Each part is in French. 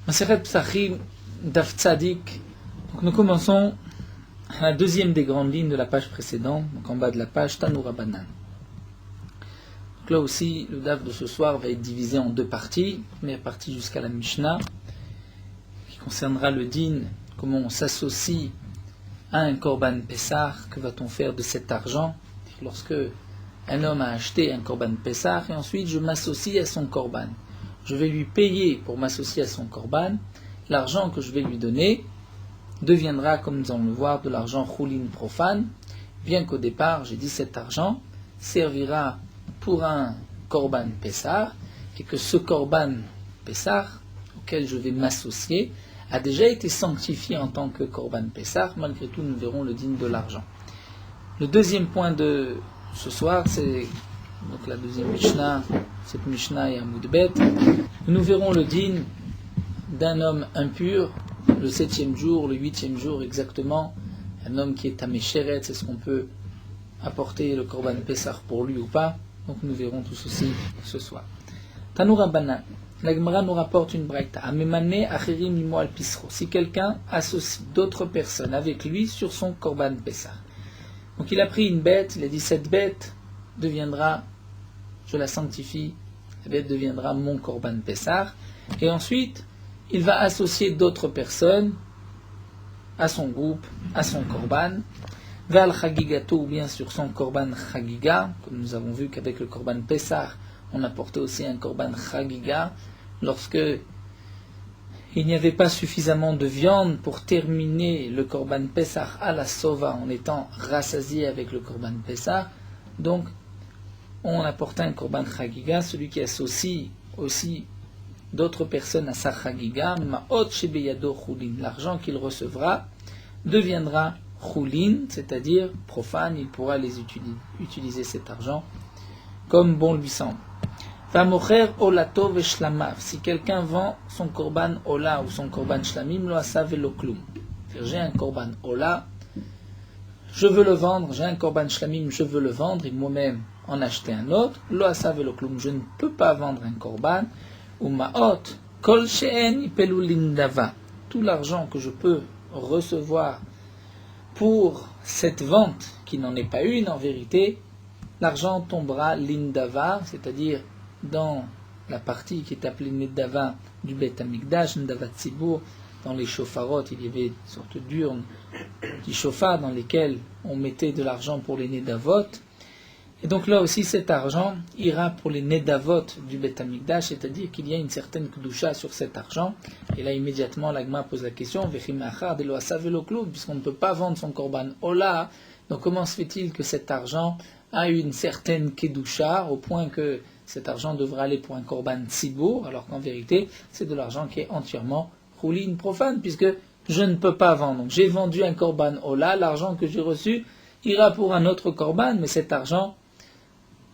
Maseret Psachim, Daf Tzadik. Donc nous commençons à la deuxième des grandes lignes de la page précédente, donc en bas de la page, Tanu Rabbanan. Donc là aussi, le Daf de ce soir va être divisé en deux parties. Première partie jusqu'à la Mishnah, qui concernera le din, comment on s'associe à un Korban Pessah, que va-t-on faire de cet argent lorsque un homme a acheté un Korban Pessah et ensuite je m'associe à son Korban. Je vais lui payer pour m'associer à son Korban. L'argent que je vais lui donner deviendra, comme nous allons le voir, de l'argent choulin profane, bien qu'au départ, j'ai dit cet argent servira pour un Korban Pessah et que ce Korban Pessah auquel je vais m'associer a déjà été sanctifié en tant que Korban Pessah. Malgré tout, nous verrons le din de l'argent. Le deuxième point de ce soir, c'est donc la deuxième Mishnah, cette Mishnah est à Moudbet. Nous verrons le din d'un homme impur, le 7e jour, le 8e jour exactement, un homme qui est à Méchéret, c'est ce qu'on peut apporter le Korban Pessah pour lui ou pas. Donc nous verrons tout ceci ce soir. Tanu Rabbanan, la Gemara nous rapporte une braïta. Amemane achirim limo al pisro. Si quelqu'un associe d'autres personnes avec lui sur son Korban Pessah. Donc il a pris une bête, il a dit cette bête deviendra, je la sanctifie, la bête deviendra mon Korban Pessah. Et ensuite, il va associer d'autres personnes à son groupe, à son Korban. Val Chagigato, ou bien sur son Korban Chagiga, comme nous avons vu qu'avec le Korban Pessah, on apportait aussi un Korban Chagiga, lorsque il n'y avait pas suffisamment de viande pour terminer le Korban Pessah à la Sova en étant rassasié avec le Korban Pessah. Donc, on apportait un Korban Chagiga, celui qui associe aussi d'autres personnes à sa Chagiga, Ma'ot Shebeyado Choulin, l'argent qu'il recevra deviendra Choulin, c'est-à-dire profane, il pourra les utiliser cet argent comme bon lui semble. Vamocher olato veshlamav, si quelqu'un vend son korban ola ou son korban shlamim, lo asav velo klum. J'ai un korban ola, je veux le vendre, j'ai un korban shlamim, je veux le vendre, et moi-même en acheter un autre, lo asav velo klum, je ne peux pas vendre un korban, ou ma'ot, kol she'en ipelu lindava, tout l'argent que je peux recevoir pour cette vente, qui n'en est pas une en vérité, l'argent tombera l'indava, c'est-à-dire dans la partie qui est appelée Nedava du Beth Amikdash, Nedava Tzibur, dans les shofarot, il y avait une sorte d'urne, des shofars dans lesquels on mettait de l'argent pour les Nedavot. Et donc là aussi, cet argent ira pour les Nedavot du Beth Amikdash, c'est-à-dire qu'il y a une certaine Kedusha sur cet argent. Et là, immédiatement, l'Agma pose la question, puisqu'on ne peut pas vendre son korban Ola, donc comment se fait-il que cet argent a une certaine Kedusha, au point que cet argent devra aller pour un korban Tzibour, alors qu'en vérité, c'est de l'argent qui est entièrement choulin profane, puisque je ne peux pas vendre. Donc j'ai vendu un korban Ola, l'argent que j'ai reçu ira pour un autre korban, mais cet argent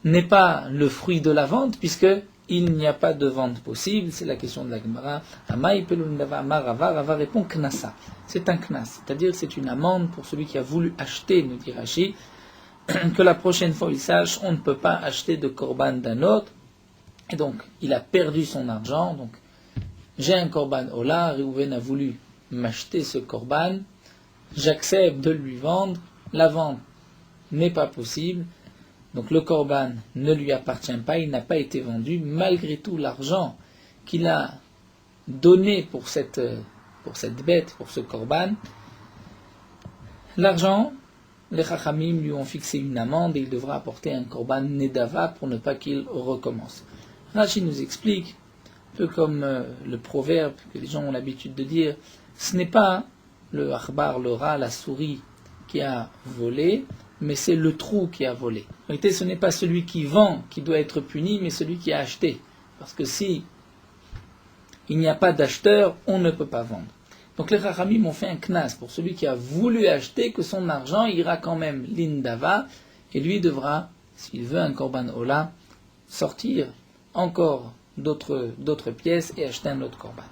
n'est pas le fruit de la vente, puisque il n'y a pas de vente possible. C'est la question de la Gemara. Amai pelundava marava, Rava répond knasa. C'est un knas, c'est-à-dire c'est une amende pour celui qui a voulu acheter, nous dit Rashi, que la prochaine fois il sache, on ne peut pas acheter de korban d'un autre, et donc il a perdu son argent. Donc j'ai un korban Ola, Reuven a voulu m'acheter ce korban, j'accepte de lui vendre, la vente n'est pas possible, donc le korban ne lui appartient pas, il n'a pas été vendu, malgré tout l'argent qu'il a donné pour cette bête, pour ce korban, l'argent, les Chachamim lui ont fixé une amende et il devra apporter un korban Nedava pour ne pas qu'il recommence. Rashi nous explique, un peu comme le proverbe que les gens ont l'habitude de dire, ce n'est pas le achbar, le rat, la souris qui a volé, mais c'est le trou qui a volé. En réalité, ce n'est pas celui qui vend qui doit être puni, mais celui qui a acheté. Parce que si il n'y a pas d'acheteur, on ne peut pas vendre. Donc les Chachamim ont fait un knas pour celui qui a voulu acheter, que son argent ira quand même l'indava, et lui devra, s'il veut un korban ola, sortir encore d'autres pièces et acheter un autre korban.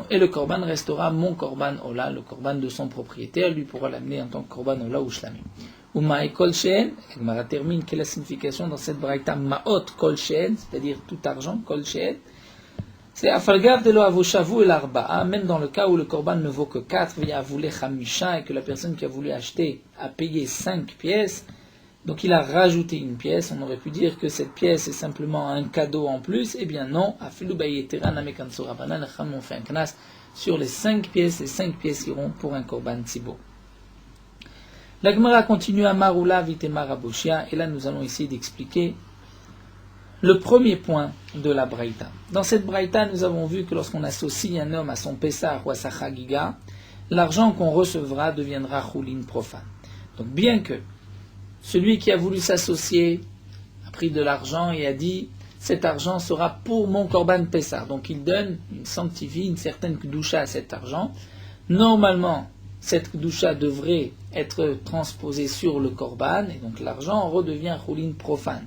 Et le korban restera mon korban ola, le korban de son propriétaire, lui pourra l'amener en tant que korban ola ou shlamim. Umae kol sheen, la Gemara termine, quelle est la signification dans cette braïta, ma'ot kol sheen, c'est-à-dire tout argent, kol sheen, C'est Afalgav de l'Avoshavu et l'Arba'a, même dans le cas où le korban ne vaut que 4, via voulu Khamisha, et que la personne qui a voulu acheter a payé 5 pièces, donc il a rajouté une pièce. On aurait pu dire que cette pièce est simplement un cadeau en plus. Eh bien non, Afilu Bayetera Namekanso Rabanan, les Chachamim ont fait un knas sur les 5 pièces, les 5 pièces iront pour un korban tzibo. La Gemara continue à Marula Vitema Raboshia, et là nous allons essayer d'expliquer le premier point de la Braïta. Dans cette Braïta, nous avons vu que lorsqu'on associe un homme à son Pessah ou à sa Chagiga, l'argent qu'on recevra deviendra choulin profane. Donc bien que celui qui a voulu s'associer a pris de l'argent et a dit cet argent sera pour mon korban Pessah. Donc il donne, il sanctifie une certaine kdusha à cet argent. Normalement, cette kdusha devrait être transposée sur le korban et donc l'argent redevient choulin profane.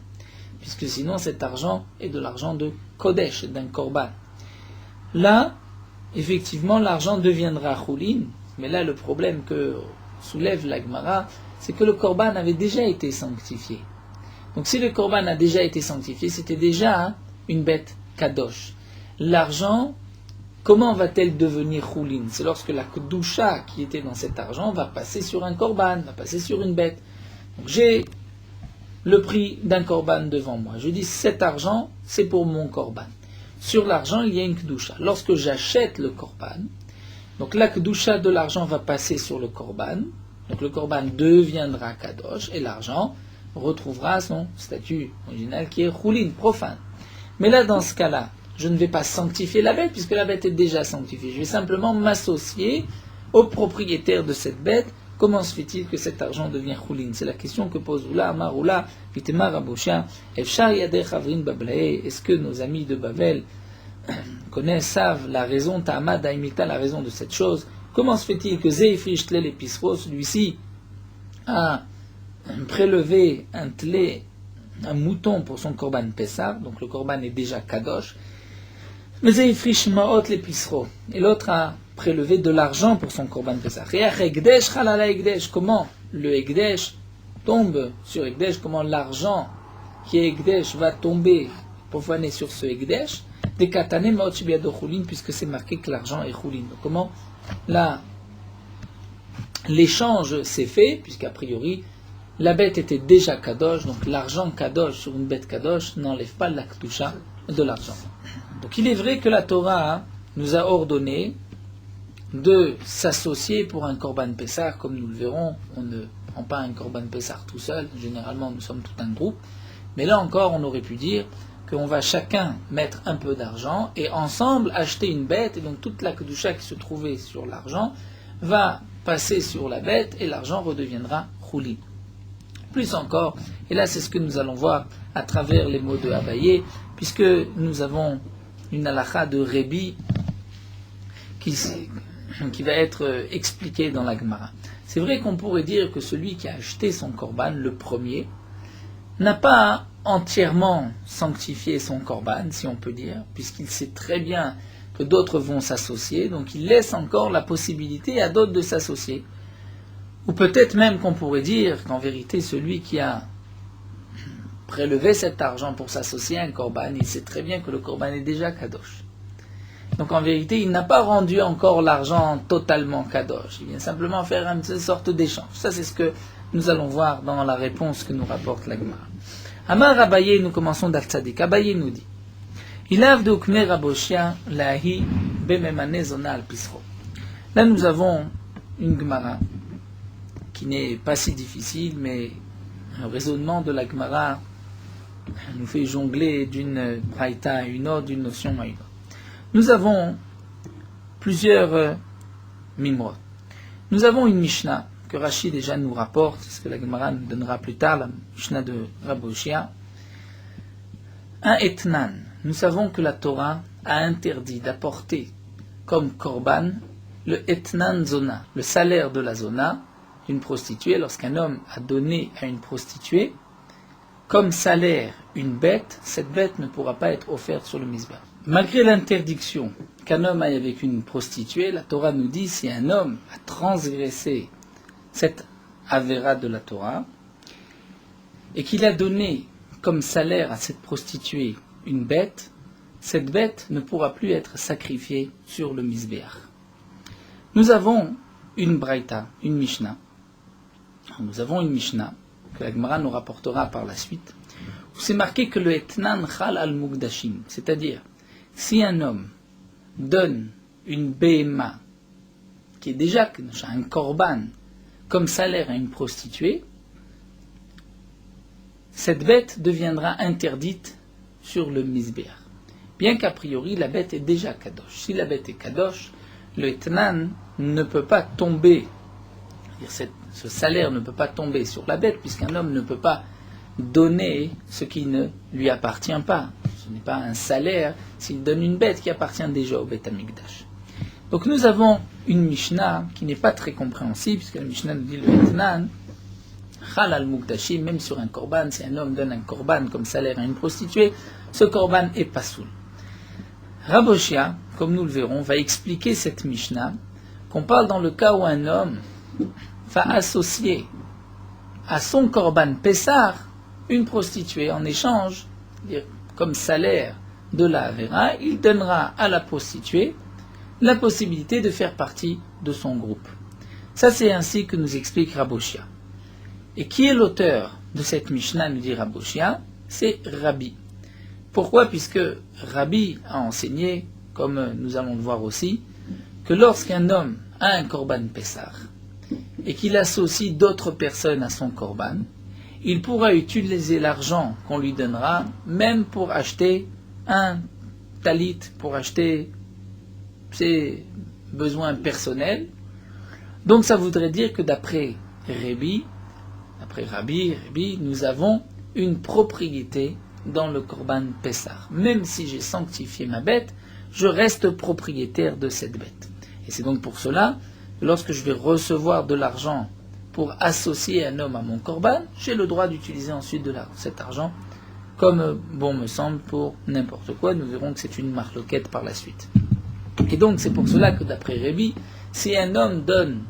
Puisque sinon cet argent est de l'argent de Kodesh, d'un korban. Là, effectivement, l'argent deviendra choulin, mais là le problème que soulève la Gemara, c'est que le korban avait déjà été sanctifié. Donc si le korban a déjà été sanctifié, c'était déjà une bête kadosh. L'argent, comment va-t-elle devenir choulin? C'est lorsque la kedusha qui était dans cet argent va passer sur un korban, va passer sur une bête. Donc j'ai le prix d'un korban devant moi. Je dis cet argent, c'est pour mon korban. Sur l'argent, il y a une kedusha. Lorsque j'achète le korban, donc la kedusha de l'argent va passer sur le korban. Donc le korban deviendra kadosh et l'argent retrouvera son statut original qui est choulin, profane. Mais là, dans ce cas-là, je ne vais pas sanctifier la bête puisque la bête est déjà sanctifiée. Je vais simplement m'associer au propriétaire de cette bête. Comment se fait-il que cet argent devient choulin? C'est la question que pose Oula, Amar Oula, Vitema Raboshia, Efshar Yadeh Chavrin Bablae. Est-ce que nos amis de Babel connaissent, savent la raison, Ta'amad Daimita, la raison de cette chose? Comment se fait-il que Zeifrish Tlel Episro, celui-ci, a prélevé un tlé, un mouton pour son korban Pessah, donc le korban est déjà kadosh, mais Zeifrish Maot l'Episro, et l'autre a prélevé de l'argent pour son korban Pessah. Comment le Egdesh tombe sur Egdesh, comment l'argent qui est Egdesh va tomber profané sur ce Egdesh, des Katane Maot Shibiado Choulin, puisque c'est marqué que l'argent est Choulin. Comment là, l'échange s'est fait, puisqu'a priori, la bête était déjà kadosh, donc l'argent kadosh sur une bête kadosh n'enlève pas la kedusha de l'argent. Donc il est vrai que la Torah nous a ordonné de s'associer pour un korban Pessah, comme nous le verrons, on ne prend pas un korban Pessah tout seul, généralement nous sommes tout un groupe, mais là encore on aurait pu dire qu'on va chacun mettre un peu d'argent et ensemble acheter une bête, et donc toute la kedusha qui se trouvait sur l'argent va passer sur la bête et l'argent redeviendra choulin. Plus encore, et là c'est ce que nous allons voir à travers les mots de Abaye, puisque nous avons une halakha de Rébi qui va être expliquée dans la Gemara. C'est vrai qu'on pourrait dire que celui qui a acheté son korban, le premier, n'a pas entièrement sanctifié son korban, si on peut dire, puisqu'il sait très bien que d'autres vont s'associer, donc il laisse encore la possibilité à d'autres de s'associer. Ou peut-être même qu'on pourrait dire qu'en vérité, celui qui a prélevé cet argent pour s'associer à un korban, il sait très bien que le korban est déjà kadosh. Donc en vérité, il n'a pas rendu encore l'argent totalement kadosh. Il vient simplement faire une sorte d'échange. Ça, c'est ce que nous allons voir dans la réponse que nous rapporte la Gemara. Amar Abaye, nous commençons d'Al-Tzadik. Abaye nous dit, Ilav de Ukme Raboshia lahi bememane zona al-pisro. Là, nous avons une Gemara qui n'est pas si difficile, mais le raisonnement de la Gemara nous fait jongler d'une braïta à une autre, d'une notion à une autre. Nous avons plusieurs mimrot. Nous avons une Mishnah que Rashi déjà nous rapporte, ce que la Gemara nous donnera plus tard, la Mishnah de Raboshia. Un etnan. Nous savons que la Torah a interdit d'apporter comme korban le etnan zona, le salaire de la zona d'une prostituée. Lorsqu'un homme a donné à une prostituée comme salaire une bête, cette bête ne pourra pas être offerte sur le misbah. Malgré l'interdiction qu'un homme aille avec une prostituée, la Torah nous dit si un homme a transgressé cette avéra de la Torah et qu'il a donné comme salaire à cette prostituée une bête, cette bête ne pourra plus être sacrifiée sur le Mizbeach. Nous avons une Braïta, une Mishnah. Nous avons une Mishnah que la Gemara nous rapportera par la suite, où c'est marqué que le Etnan Chal al Mugdashim, c'est-à-dire si un homme donne une Behema qui est déjà un korban comme salaire à une prostituée, cette bête deviendra interdite sur le Mizbeach. Bien qu'a priori, la bête est déjà kadosh. Si la bête est kadosh, le etnan ne peut pas tomber, ce salaire ne peut pas tomber sur la bête, puisqu'un homme ne peut pas donner ce qui ne lui appartient pas. Ce n'est pas un salaire s'il donne une bête qui appartient déjà au Beth Amikdash. Donc nous avons une Mishnah qui n'est pas très compréhensible, puisque la Mishnah nous dit le etnan Chal al Mugdashim, même sur un korban, si un homme donne un korban comme salaire à une prostituée, ce korban est pasoul. Rav Oshia, comme nous le verrons, va expliquer cette Mishnah, qu'on parle dans le cas où un homme va associer à son korban Pessar une prostituée en échange, comme salaire de la Avera, il donnera à la prostituée la possibilité de faire partie de son groupe. Ça, c'est ainsi que nous explique Rav Oshia. Et qui est l'auteur de cette Mishnah, nous dit Rav Oshia? C'est Rabbi. Pourquoi? Puisque Rabbi a enseigné, comme nous allons le voir aussi, que lorsqu'un homme a un korban Pessar et qu'il associe d'autres personnes à son korban, il pourra utiliser l'argent qu'on lui donnera même pour acheter un talit, pour acheter ses besoins personnels. Donc ça voudrait dire que d'après Rabbi, nous avons une propriété dans le korban Pessar. Même si j'ai sanctifié ma bête, je reste propriétaire de cette bête. Et c'est donc pour cela que lorsque je vais recevoir de l'argent pour associer un homme à mon korban, j'ai le droit d'utiliser ensuite cet argent comme bon me semble pour n'importe quoi. Nous verrons que c'est une marloquette par la suite. Et donc c'est pour cela que d'après Rabbi, si un homme donne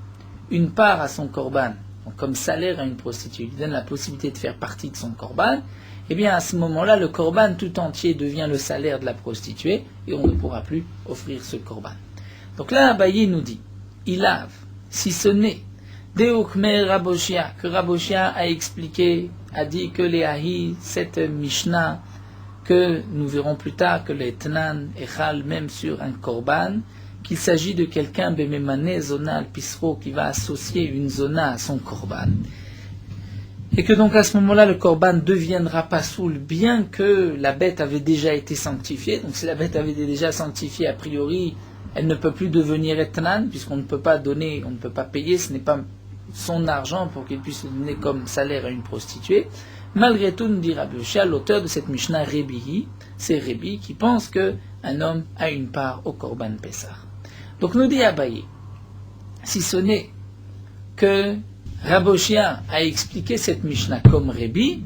une part à son korban, comme salaire à une prostituée, il lui donne la possibilité de faire partie de son korban, eh bien à ce moment-là, le korban tout entier devient le salaire de la prostituée et on ne pourra plus offrir ce korban. Donc là, Abaye nous dit, Ilav, si ce n'est Deukmer Rav Oshia, que Rav Oshia a expliqué, a dit que les Ahi, cette Mishnah, que nous verrons plus tard que les Tnan echal même sur un korban, qu'il s'agit de quelqu'un bememane zona al pisro qui va associer une zona à son korban. Et que donc à ce moment-là, le korban deviendra pasoul, bien que la bête avait déjà été sanctifiée. Donc si la bête avait été déjà sanctifiée, a priori, elle ne peut plus devenir etnan, puisqu'on ne peut pas donner, on ne peut pas payer, ce n'est pas son argent pour qu'il puisse le donner comme salaire à une prostituée. Malgré tout, nous dit Rabbi Oshia, l'auteur de cette Mishnah Rebihi, c'est Rebi qui pense qu'un homme a une part au korban Pessar. Donc nous dit Abaye, si ce n'est que Rav Oshia a expliqué cette Mishnah comme Rebi,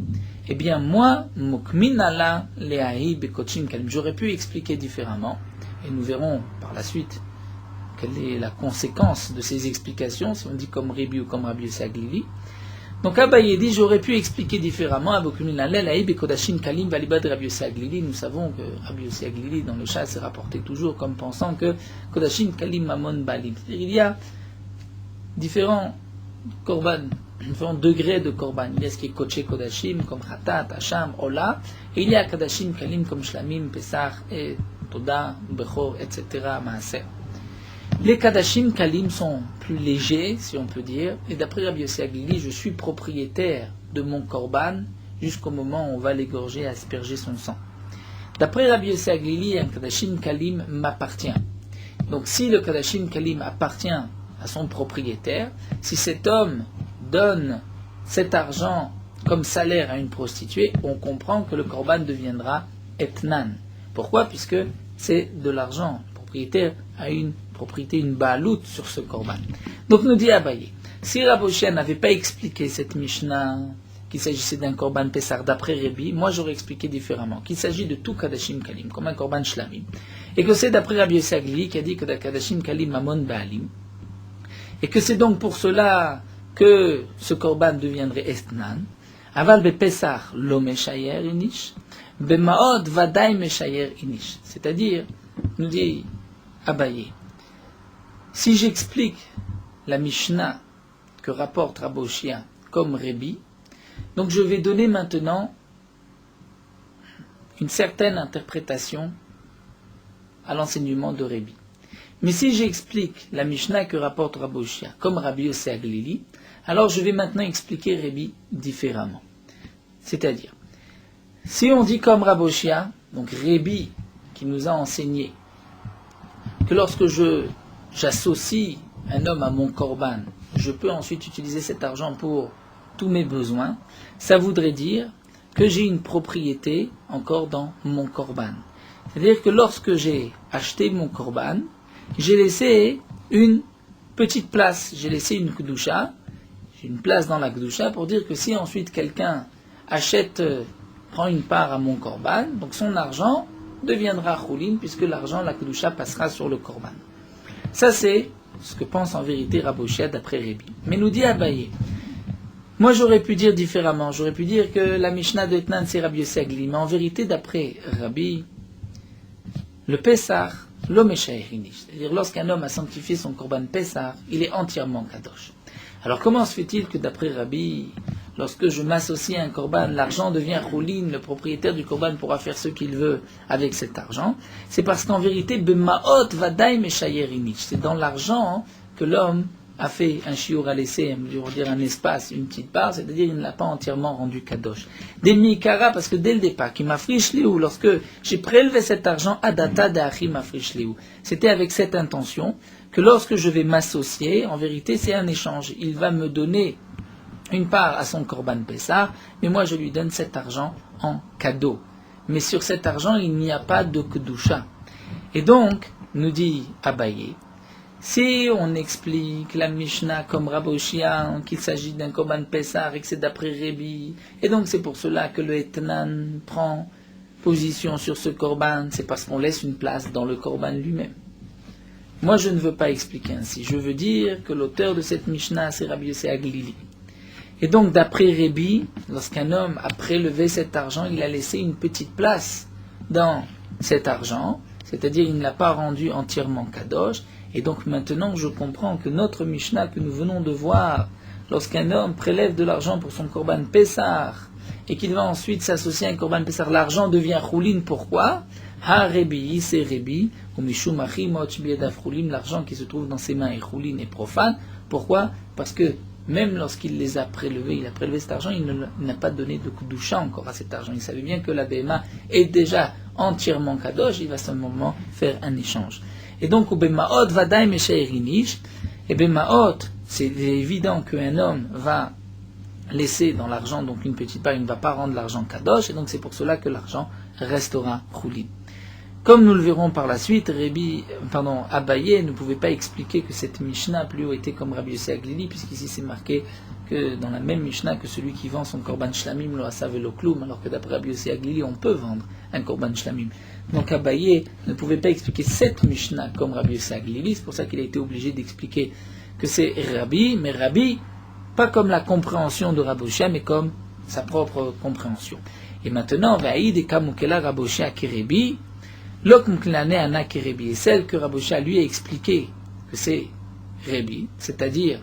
eh bien moi, Mukminala Leahi Bekochim Kalim, j'aurais pu expliquer différemment, et nous verrons par la suite quelle est la conséquence de ces explications, si on dit comme Rebi ou comme Rabbi Yossi Aglili. Donc Abaye dit, j'aurais pu expliquer différemment, Mukminala Leahi Bekodashim Kalim Valibad Rabbi Yossi Aglili. Nous savons que Rabbi Yossi Aglili, dans le Shas, s'est rapporté toujours comme pensant que Kodashim Kalim Mamon Balim. Il y a différents korban, différents degrés de korban. Il y a ce qui est Koché Kodashim, comme Khatat, Hacham, Ola, et il y a Kodashim Kalim comme Shlamim, Pesach, et Toda, Bechor, etc., Maaser. Les Kadashim Kalim sont plus légers, si on peut dire, et d'après Rabbi Yossi Aglili, je suis propriétaire de mon korban jusqu'au moment où on va l'égorger et asperger son sang. D'après Rabbi Yossi Aglili, un Kadashim Kalim m'appartient. Donc si le Kadashim Kalim appartient à son propriétaire, si cet homme donne cet argent comme salaire à une prostituée, on comprend que le korban deviendra etnan. Pourquoi? Puisque c'est de l'argent. Le propriétaire a une propriété, une baalout sur ce korban. Donc nous dit Abaye, si Rav Oshia n'avait pas expliqué cette Mishnah, qu'il s'agissait d'un korban Pessar d'après Rebi, moi j'aurais expliqué différemment, qu'il s'agit de tout Kadashim Kalim, comme un korban Shlamim, et que c'est d'après Rabbi Yossi Aglili qui a dit que da Kadashim Kalim Mamon Baalim, et que c'est donc pour cela que ce korban deviendrait Estnan. Aval be Pessar lo meshayer inish, Bemaot vadaï meshayer inish. C'est-à-dire, nous dit Abaye, si j'explique la Mishnah que rapporte Raboshia comme Rébi, donc je vais donner maintenant une certaine interprétation à l'enseignement de Rébi. Mais si j'explique la Mishnah que rapporte Raboshia comme Rabbi Yossé Aglili, alors je vais maintenant expliquer Rébi différemment. C'est-à-dire, si on dit comme Raboshia, donc Rébi qui nous a enseigné que lorsque j'associe un homme à mon korban, je peux ensuite utiliser cet argent pour tous mes besoins, ça voudrait dire que j'ai une propriété encore dans mon korban. C'est-à-dire que lorsque j'ai acheté mon korban, j'ai laissé une petite place, j'ai laissé une kedusha, j'ai une place dans la kedusha pour dire que si ensuite quelqu'un achète, prend une part à mon korban, donc son argent deviendra choulin puisque l'argent, la kedusha passera sur le korban. Ça c'est ce que pense en vérité Raboshia d'après Rébi. Mais nous dit Abaye, moi j'aurais pu dire différemment, j'aurais pu dire que la Mishnah de Etnan c'est Rabbi Yossé Aglili, mais en vérité d'après Rabbi, le Pessah, l'homme c'est-à-dire lorsqu'un homme a sanctifié son korban Pessah, il est entièrement kadosh. Alors comment se fait-il que d'après Rabbi, lorsque je m'associe à un korban, l'argent devient choulin, le propriétaire du korban pourra faire ce qu'il veut avec cet argent? C'est parce qu'en vérité, bemaot vadaï meshayer inich, c'est dans l'argent que l'homme a fait un shiur à laisser, dire un espace, une petite part, c'est-à-dire il ne l'a pas entièrement rendu kadosh. Des mikara, parce que dès le départ, qui m'afriche liou, lorsque j'ai prélevé cet argent, adata d'achi m'afriche liou. C'était avec cette intention que lorsque je vais m'associer, en vérité c'est un échange. Il va me donner une part à son korban Pessah, mais moi je lui donne cet argent en cadeau. Mais sur cet argent, il n'y a pas de kedusha. Et donc, nous dit Abaye, si on explique la Mishnah comme Raboshia, qu'il s'agit d'un korban Pessah et que c'est d'après Rébi, et donc c'est pour cela que le Etnan prend position sur ce korban, c'est parce qu'on laisse une place dans le korban lui-même. Moi je ne veux pas expliquer ainsi, je veux dire que l'auteur de cette Mishnah c'est Rabbi Yossé Aglili. Et donc d'après Rébi, lorsqu'un homme a prélevé cet argent, il a laissé une petite place dans cet argent, c'est-à-dire il ne l'a pas rendu entièrement kadosh. Et donc maintenant je comprends que notre Mishnah que nous venons de voir, lorsqu'un homme prélève de l'argent pour son korban Pessah et qu'il va ensuite s'associer à un korban Pessah, l'argent devient choulin. Pourquoi? Ha Rébi, c'est Rébi, ou Mishum Achi Moch Biedaf choulin, l'argent qui se trouve dans ses mains est choulin et profane. Pourquoi? Parce que même lorsqu'il les a prélevés, il a prélevé cet argent, il n'a pas donné de kedusha encore à cet argent. Il savait bien que la BMA est déjà entièrement kadosh, il va simplement faire un échange. Et donc, au Bemaot vadaï meshayer inish, et Bemaot, c'est évident qu'un homme va laisser dans l'argent donc une petite part, il ne va pas rendre l'argent kadosh, et donc c'est pour cela que l'argent restera choulin. Comme nous le verrons par la suite, Abaye ne pouvait pas expliquer que cette Mishnah plus haut était comme Rabbi Yossé Aglili, puisqu'ici c'est marqué que dans la même Mishnah que celui qui vend son korban shlamim lo asav lo kloum, alors que d'après Rabbi Yossé Aglili on peut vendre un korban shlamim. Donc Abaye ne pouvait pas expliquer cette Mishnah comme Rabbi Yossé Aglili, c'est pour ça qu'il a été obligé d'expliquer que c'est Rabbi, mais Rabbi pas comme la compréhension de Raboshia, mais comme sa propre compréhension. Et maintenant, Vaïd et Kamukela Raboshia Kerebi, et celle que Raboshia lui a expliqué que c'est Rébi, c'est-à-dire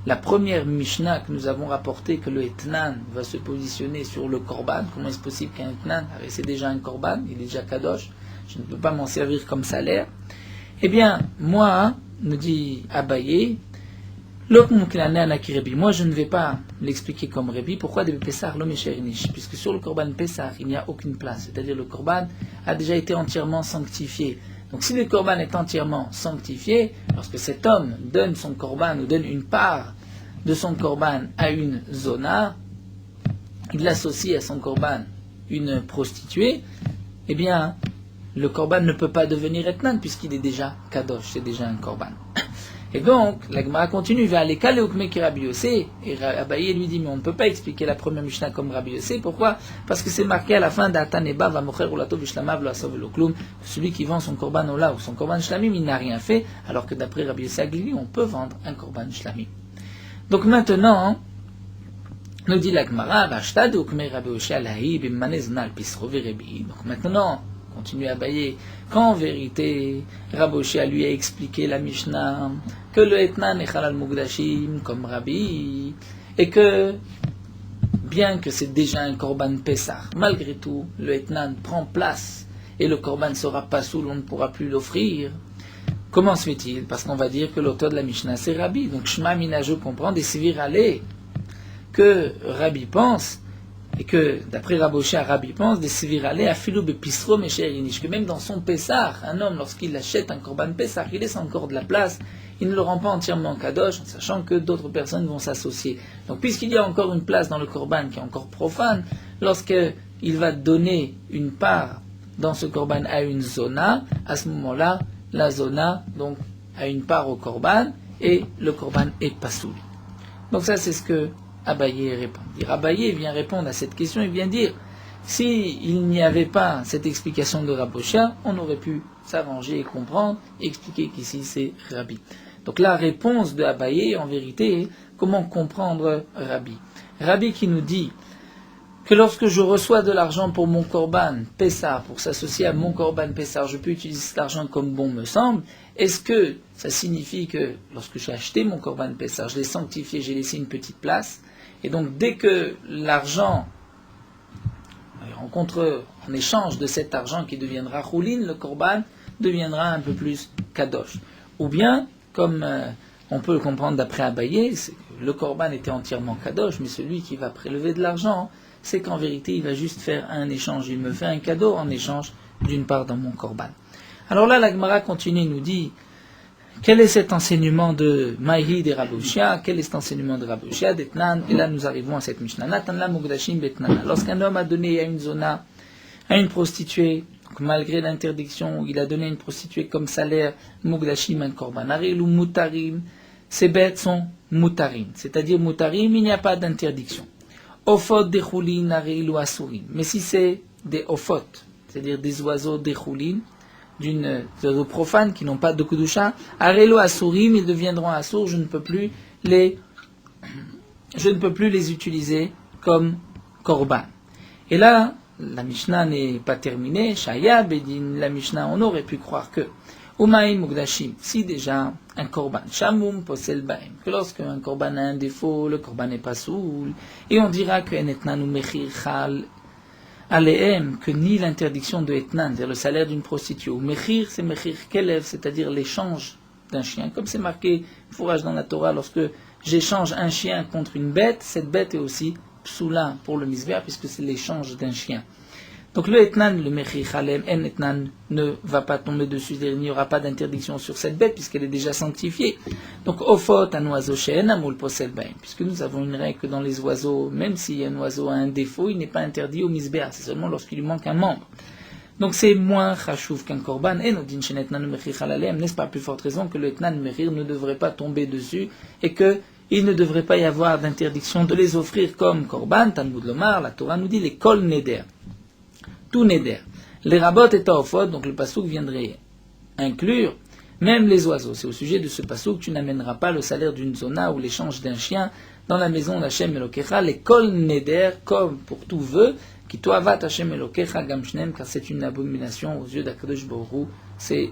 la première Mishnah que nous avons rapportée que le Etnan va se positionner sur le Korban. Comment est-ce possible qu'un Etnan, c'est déjà un Korban, il est déjà Kadosh, je ne peux pas m'en servir comme salaire. Eh bien, moi, nous dit Abaye, moi je ne vais pas l'expliquer comme Rébi. Pourquoi de Pessah l'homme est puisque sur le Korban Pessah il n'y a aucune place, c'est-à-dire le Korban a déjà été entièrement sanctifié. Donc si le Korban est entièrement sanctifié, lorsque cet homme donne son Korban ou donne une part de son Korban à une zona, il associe à son Korban une prostituée, eh bien le Korban ne peut pas devenir Etnan puisqu'il est déjà Kadosh, c'est déjà un Korban. Et donc, la Gemara continue, va aller caler au Kmeki Rabbi Yossé, et Abaye lui dit, mais on ne peut pas expliquer la première Mishnah comme Rabbi Yossé. Pourquoi? Parce que c'est marqué à la fin d'Ataneba, va mocher ulato bishlamav lo asav lo kloum, celui qui vend son korban ola ou son korban shlamim, il n'a rien fait, alors que d'après Rabbi Yossé Aglili, on peut vendre un korban shlamim. Donc maintenant, Nous dit la Gemara, donc maintenant, continue Abaye, quand en vérité, Rabbi Oshia lui a expliqué la Mishnah, que le Etnan est Halal Mukdashim comme Rabbi, et que, bien que c'est déjà un Korban Pessah, malgré tout, le Etnan prend place, et le Korban sera pas soul, on ne pourra plus l'offrir. Comment se fait-il? Parce qu'on va dire que l'auteur de la Mishnah, c'est Rabbi. Donc, Shema Mina, je comprends, des Sivir Alé, que Rabbi pense, et que, d'après Rabbi Oshia, Rabbi pense, des Sivir Alé, Afilou Bepisro Mesher Yinish, que même dans son Pessah, un homme, lorsqu'il achète un Korban Pessah, il laisse encore de la place, il ne le rend pas entièrement Kadosh, en sachant que d'autres personnes vont s'associer. Donc, puisqu'il y a encore une place dans le Korban qui est encore profane, lorsqu'il va donner une part dans ce Korban à une zona, à ce moment-là, la zona, donc, a une part au Korban, et le Korban est pasoul. Donc ça, c'est ce que Abaye répond. Abaye vient répondre à cette question, il vient dire, s'il n'y avait pas cette explication de Rabbi Oshia, on aurait pu s'arranger et comprendre, et expliquer qu'ici c'est Rabbi. Donc la réponse de Abaye, en vérité, est comment comprendre Rabbi. Rabbi qui nous dit que lorsque je reçois de l'argent pour mon Korban Pessah, pour s'associer à mon Korban Pessah, je peux utiliser cet argent comme bon me semble. Est-ce que ça signifie que lorsque j'ai acheté mon Korban Pessah, je l'ai sanctifié, j'ai laissé une petite place, et donc dès que l'argent rencontre en échange de cet argent qui deviendra choulin, le Korban deviendra un peu plus kadosh. Ou bien, comme on peut le comprendre d'après Abaye, c'est que le Korban était entièrement kadosh, mais celui qui va prélever de l'argent, c'est qu'en vérité, il va juste faire un échange. Il me fait un cadeau en échange d'une part dans mon Korban. Alors là, la Gemara continue et nous dit, quel est cet enseignement de Maïhid et Rabbi Oshia? Quel est cet enseignement de Rabbi Oshia d'Etnan? Et là, nous arrivons à cette Mishnah. Natan la Mukdashim betnana. Lorsqu'un homme a donné à une zona, à une prostituée, donc malgré l'interdiction, il a donné à une prostituée comme salaire, Mukdashim un Korban Aril ou Mutarim, ces bêtes sont Mutarim. C'est-à-dire Mutarim, il n'y a pas d'interdiction. Ofot des choulin, aril ou asurim. Mais si c'est des ofot, c'est-à-dire des oiseaux des choulin, des oiseaux profanes qui n'ont pas de kudusha, aril ou asurim, ils deviendront assour, je ne peux plus les utiliser comme korban. Et là, la Mishnah n'est pas terminée. Shaya bedin, la Mishnah, on aurait pu croire que Umaim Mukdashim, si déjà un korban, Shamum posel baim, que lorsque un korban a un défaut, le korban n'est pas soul, et on dira que Enetnan ou Mechir Chal Aleem, que ni l'interdiction de Etnan, c'est-à-dire le salaire d'une prostituée, ou Mechir, c'est Mechir Kelev, c'est-à-dire l'échange d'un chien. Comme c'est marqué fourrage dans la Torah, lorsque j'échange un chien contre une bête, cette bête est aussi psoula pour le misbéa, puisque c'est l'échange d'un chien. Donc le Etnan, le Mechir Chalem, en Etnan ne va pas tomber dessus, il n'y aura pas d'interdiction sur cette bête puisqu'elle est déjà sanctifiée. Donc Ofot, un oiseau she'en amul posel baim, puisque nous avons une règle que dans les oiseaux, même si un oiseau a un défaut, il n'est pas interdit au misbéa, c'est seulement lorsqu'il lui manque un membre. Donc c'est moins chashuv qu'un korban, et nodin shen Etnan Mechir Chalalem, n'est-ce pas plus forte raison que le Etnan Mechir ne devrait pas tomber dessus et que il ne devrait pas y avoir d'interdiction de les offrir comme korban. Talmud Lomar, la Torah nous dit les kol neder. Tout neder. Les rabots et taofot, donc le pasouk viendrait inclure même les oiseaux. C'est au sujet de ce pasouk que tu n'amèneras pas le salaire d'une zona ou l'échange d'un chien dans la maison d'Hachem Elokecha, les kol neder, comme pour tout vœu, qui toavat Hachem Elokecha gamshnem, car c'est une abomination aux yeux d'Akadosh Baruch Hu. C'est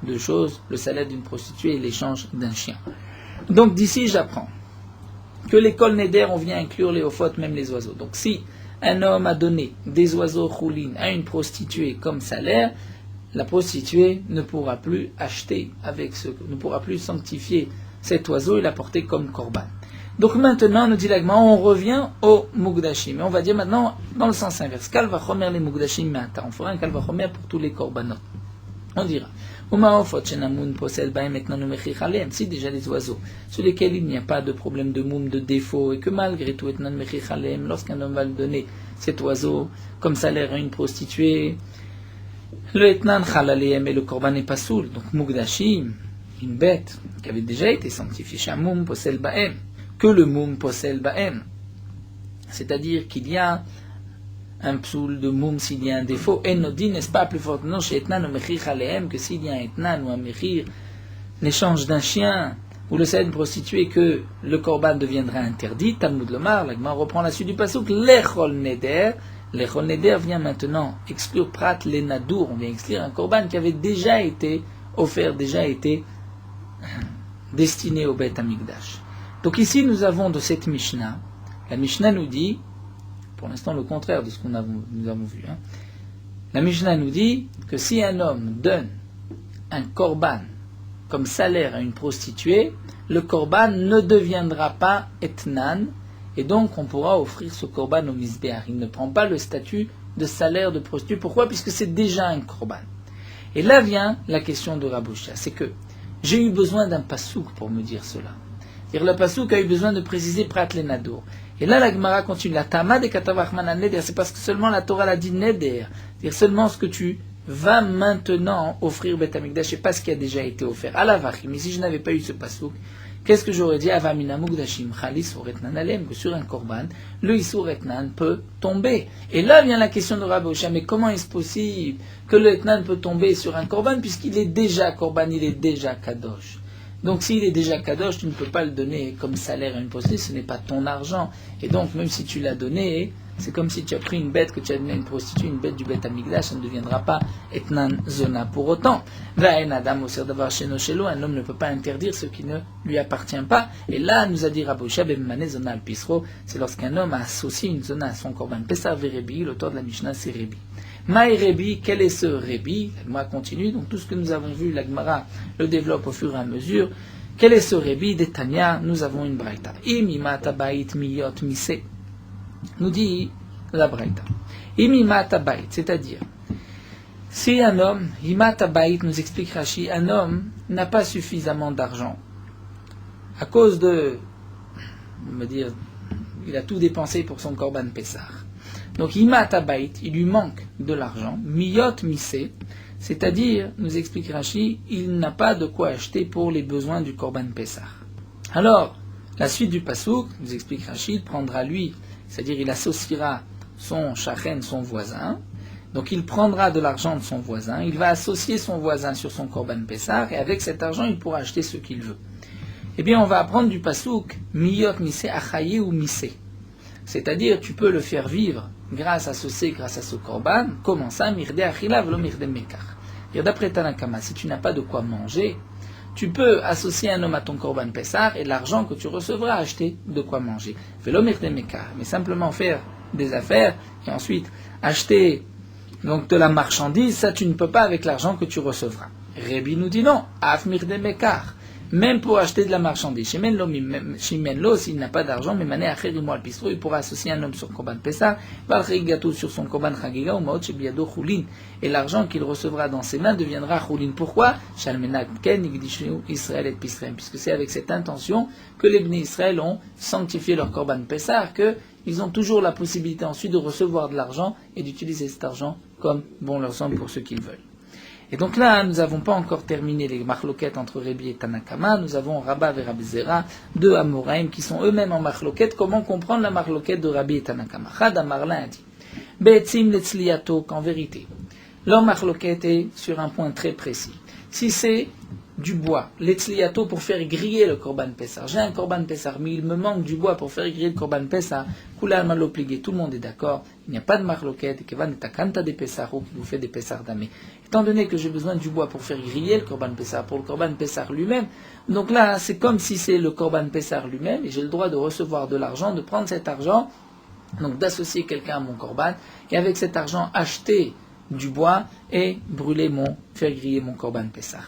deux choses, le salaire d'une prostituée et l'échange d'un chien. Donc d'ici j'apprends que les kol neder, on vient inclure les ofot, même les oiseaux. Donc si un homme a donné des oiseaux choulin à une prostituée comme salaire, la prostituée ne pourra plus acheter ne pourra plus sanctifier cet oiseau et l'apporter comme korban. Donc maintenant, nous dit l'agma, on revient au mukdashim. Et on va dire maintenant dans le sens inverse. Kal vachomer les mukdashim me'ata. On fera un kal vachomer pour tous les korbanot. On dira. Si déjà les oiseaux sur lesquels il n'y a pas de problème de moum, de défaut, et que malgré tout, lorsqu'un homme va lui donner cet oiseau comme salaire à une prostituée, le etnan chalalem et le korban n'est pas soul. Donc mukdashim, une bête qui avait déjà été sanctifiée, shamum posel baem, que le moum posel baem, c'est-à-dire qu'il y a un psoul de moum s'il y a un défaut, et nous dit, n'est-ce pas plus fortement chez Etnan ou Mechir Chaleem, que s'il y a un Etnan ou un Mechir, l'échange d'un chien ou le salat d'une prostituée que le korban deviendra interdit, Talmud Lomar, la Gemara reprend la suite du pasuk, l'echol neder. L'echol neder vient maintenant exclure prat les nadour, on vient exclure un korban qui avait déjà été offert, déjà été destiné au Beth Amikdash. Donc ici nous avons de cette Mishnah, la Mishnah nous dit, pour l'instant le contraire de ce que nous avons vu, la Mishnah nous dit que si un homme donne un korban comme salaire à une prostituée, le korban ne deviendra pas etnan, et donc on pourra offrir ce korban au misbéar. Il ne prend pas le statut de salaire de prostituée. Pourquoi ? Puisque c'est déjà un korban. Et là vient la question de Rabosha, c'est que j'ai eu besoin d'un pasouk pour me dire cela. C'est-à-dire le pasouk a eu besoin de préciser prat le nadour. Et là la Gemara continue, la tama de katavachman neder, c'est parce que seulement la Torah l'a dit neder, c'est-à-dire seulement ce que tu va maintenant offrir Beth Amikdash, et pas ce qui a déjà été offert. À la vachim, mais si je n'avais pas eu ce pasouk, qu'est-ce que j'aurais dit? Avamina mugdashim chalis uretnan alem, que sur un korban, le isur etnan peut tomber. Et là vient la question de Rabbi Osha, mais comment est-ce possible que le etnan peut tomber sur un korban, puisqu'il est déjà korban, il est déjà kadosh? Donc s'il est déjà kadosh, tu ne peux pas le donner comme salaire à une prostituée, ce n'est pas ton argent. Et donc même si tu l'as donné, c'est comme si tu as pris une bête que tu as donné à une prostituée, une bête du Beth Amikdash, ça ne deviendra pas etnan zona pour autant. Un homme ne peut pas interdire ce qui ne lui appartient pas. Et là, nous a dit Rabbi Osha, zona al pisro, c'est lorsqu'un homme a associé une zona à son korban. Pesar verebi, l'auteur de la Mishnah, c'est Rebi. Maï Rebi, quel est ce Rebi? La Gemara continue, donc tout ce que nous avons vu, la Gemara le développe au fur et à mesure. Quel est ce Rebi? D'Etania, nous avons une braïta. Imima tabait miyot mise. Nous dit la braïta. Imima tabait, c'est-à-dire, si un homme, ima tabait, nous explique Rashi, un homme n'a pas suffisamment d'argent, à cause de, on va dire, il a tout dépensé pour son korban Pessah. Donc, ima tabait, il lui manque de l'argent, miyot mise, c'est-à-dire, nous explique Rashi, il n'a pas de quoi acheter pour les besoins du korban Pessah. Alors, la suite du pasouk, nous explique Rashi, il prendra lui, c'est-à-dire il associera son shachen, son voisin, donc il prendra de l'argent de son voisin, il va associer son voisin sur son korban Pessah, et avec cet argent, il pourra acheter ce qu'il veut. Eh bien, on va apprendre du pasouk, miyot mise achaye ou mise. C'est-à-dire, tu peux le faire vivre grâce à ce korban. Comment ça? Mirde achila velo mirde mekar. D'après Tanakama, si tu n'as pas de quoi manger, tu peux associer un homme à ton korban Pessah et l'argent que tu recevras acheter de quoi manger. Velo mirde mekar. Mais simplement faire des affaires et ensuite acheter donc de la marchandise, ça tu ne peux pas avec l'argent que tu recevras. Rebi nous dit non. Af mirde mekar. Même pour acheter de la marchandise. Shimenlo, s'il n'a pas d'argent, mais mané acherimou al pisro, il pourra associer un homme sur korban Pessah, valchigato sur son korban chagiga, ou maot shebiado chulin. Et l'argent qu'il recevra dans ses mains deviendra chulin. Pourquoi? Shalmenat ken igdishu Israël et Pisrem. Puisque c'est avec cette intention que les Bnei Israël ont sanctifié leur korban Pessah, qu'ils ont toujours la possibilité ensuite de recevoir de l'argent et d'utiliser cet argent comme bon leur semble pour ce qu'ils veulent. Et donc là, nous n'avons pas encore terminé les marloquettes entre Rebi et Tanakama. Nous avons Rabba et Rabbi Zera, deux Amoraïm qui sont eux-mêmes en marloquette. Comment comprendre la marloquette de Rabbi et Tanakama? Chad Amarlin a dit Be'etzim letzliato, qu'en vérité, leur marloquette est sur un point très précis. Si c'est du bois, letzliato pour faire griller le korban Pessah. J'ai un korban Pessah, mais il me manque du bois pour faire griller le korban Pessah. Koulal malo pligé, tout le monde est d'accord. Il n'y a pas de marloquette. Kevan et takanta des Pessah ou qui vous fait des Pessah damé. Étant donné que j'ai besoin du bois pour faire griller le korban Pessah, pour le korban Pessah lui-même, donc là, c'est comme si c'est le korban Pessah lui-même, et j'ai le droit de recevoir de l'argent, de prendre cet argent, donc d'associer quelqu'un à mon korban, et avec cet argent, acheter du bois et faire griller mon korban Pessah.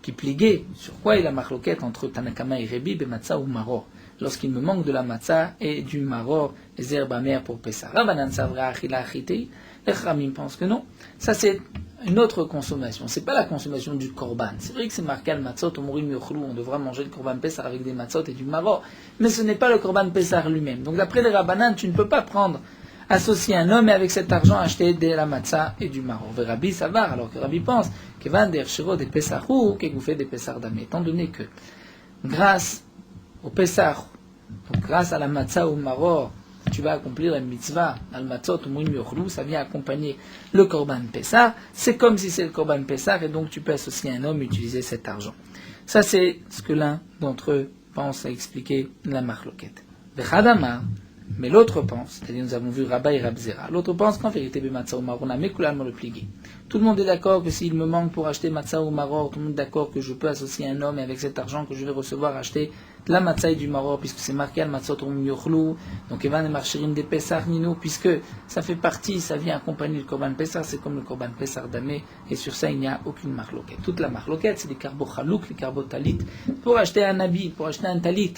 Qui pliguait, sur quoi il a marloquette entre Tanakama et Rebi, Bematza ou Maror, lorsqu'il me manque de la matzah et du maror, les herbes amères pour Pessah. Ravanan savra achila achitei, les Ramim pensent que non. Ça c'est une autre consommation. C'est pas la consommation du korban. C'est vrai que c'est marqué al matzot, omorim yochlu, on devra manger le korban Pessah avec des matzot et du maror. Mais ce n'est pas le korban Pessah lui-même. Donc d'après les Rabbanan, tu ne peux pas associer un homme et avec cet argent acheter de la matzah et du maror. Et Rabbi Savar, alors que Rabbi pense que van der shiro des Pessahou, que vous fait des Pessah damé. Étant donné que grâce au Pessah, donc grâce à la matzah ou maror, tu vas accomplir la mitzvah, al-matzot ou mouim yochlu, ça vient accompagner le korban Pessah, c'est comme si c'est le korban Pessah, et donc tu peux associer un homme et utiliser cet argent. Ça, c'est ce que l'un d'entre eux pense à expliquer la marloquette. Vechadama, mais l'autre pense, c'est-à-dire nous avons vu Rabba et Rabzera, l'autre pense qu'en vérité, Matzah ou Maror, on a Mekulan le plié. Tout le monde est d'accord que s'il me manque pour acheter Matzah ou Maror, tout le monde est d'accord que je peux associer un homme et avec cet argent que je vais recevoir acheter de la Matzah et du Maror, puisque c'est marqué al Matzot ou Yochlu, donc Evan et Marchirim des Pessah Nino, puisque ça fait partie, ça vient accompagner le Korban Pessah, c'est comme le Korban Pessah Damé, et sur ça il n'y a aucune marloquette. Toute la marloquette, c'est les carbo-chalouk, les carbo-talit, pour acheter un habit, pour acheter un talit,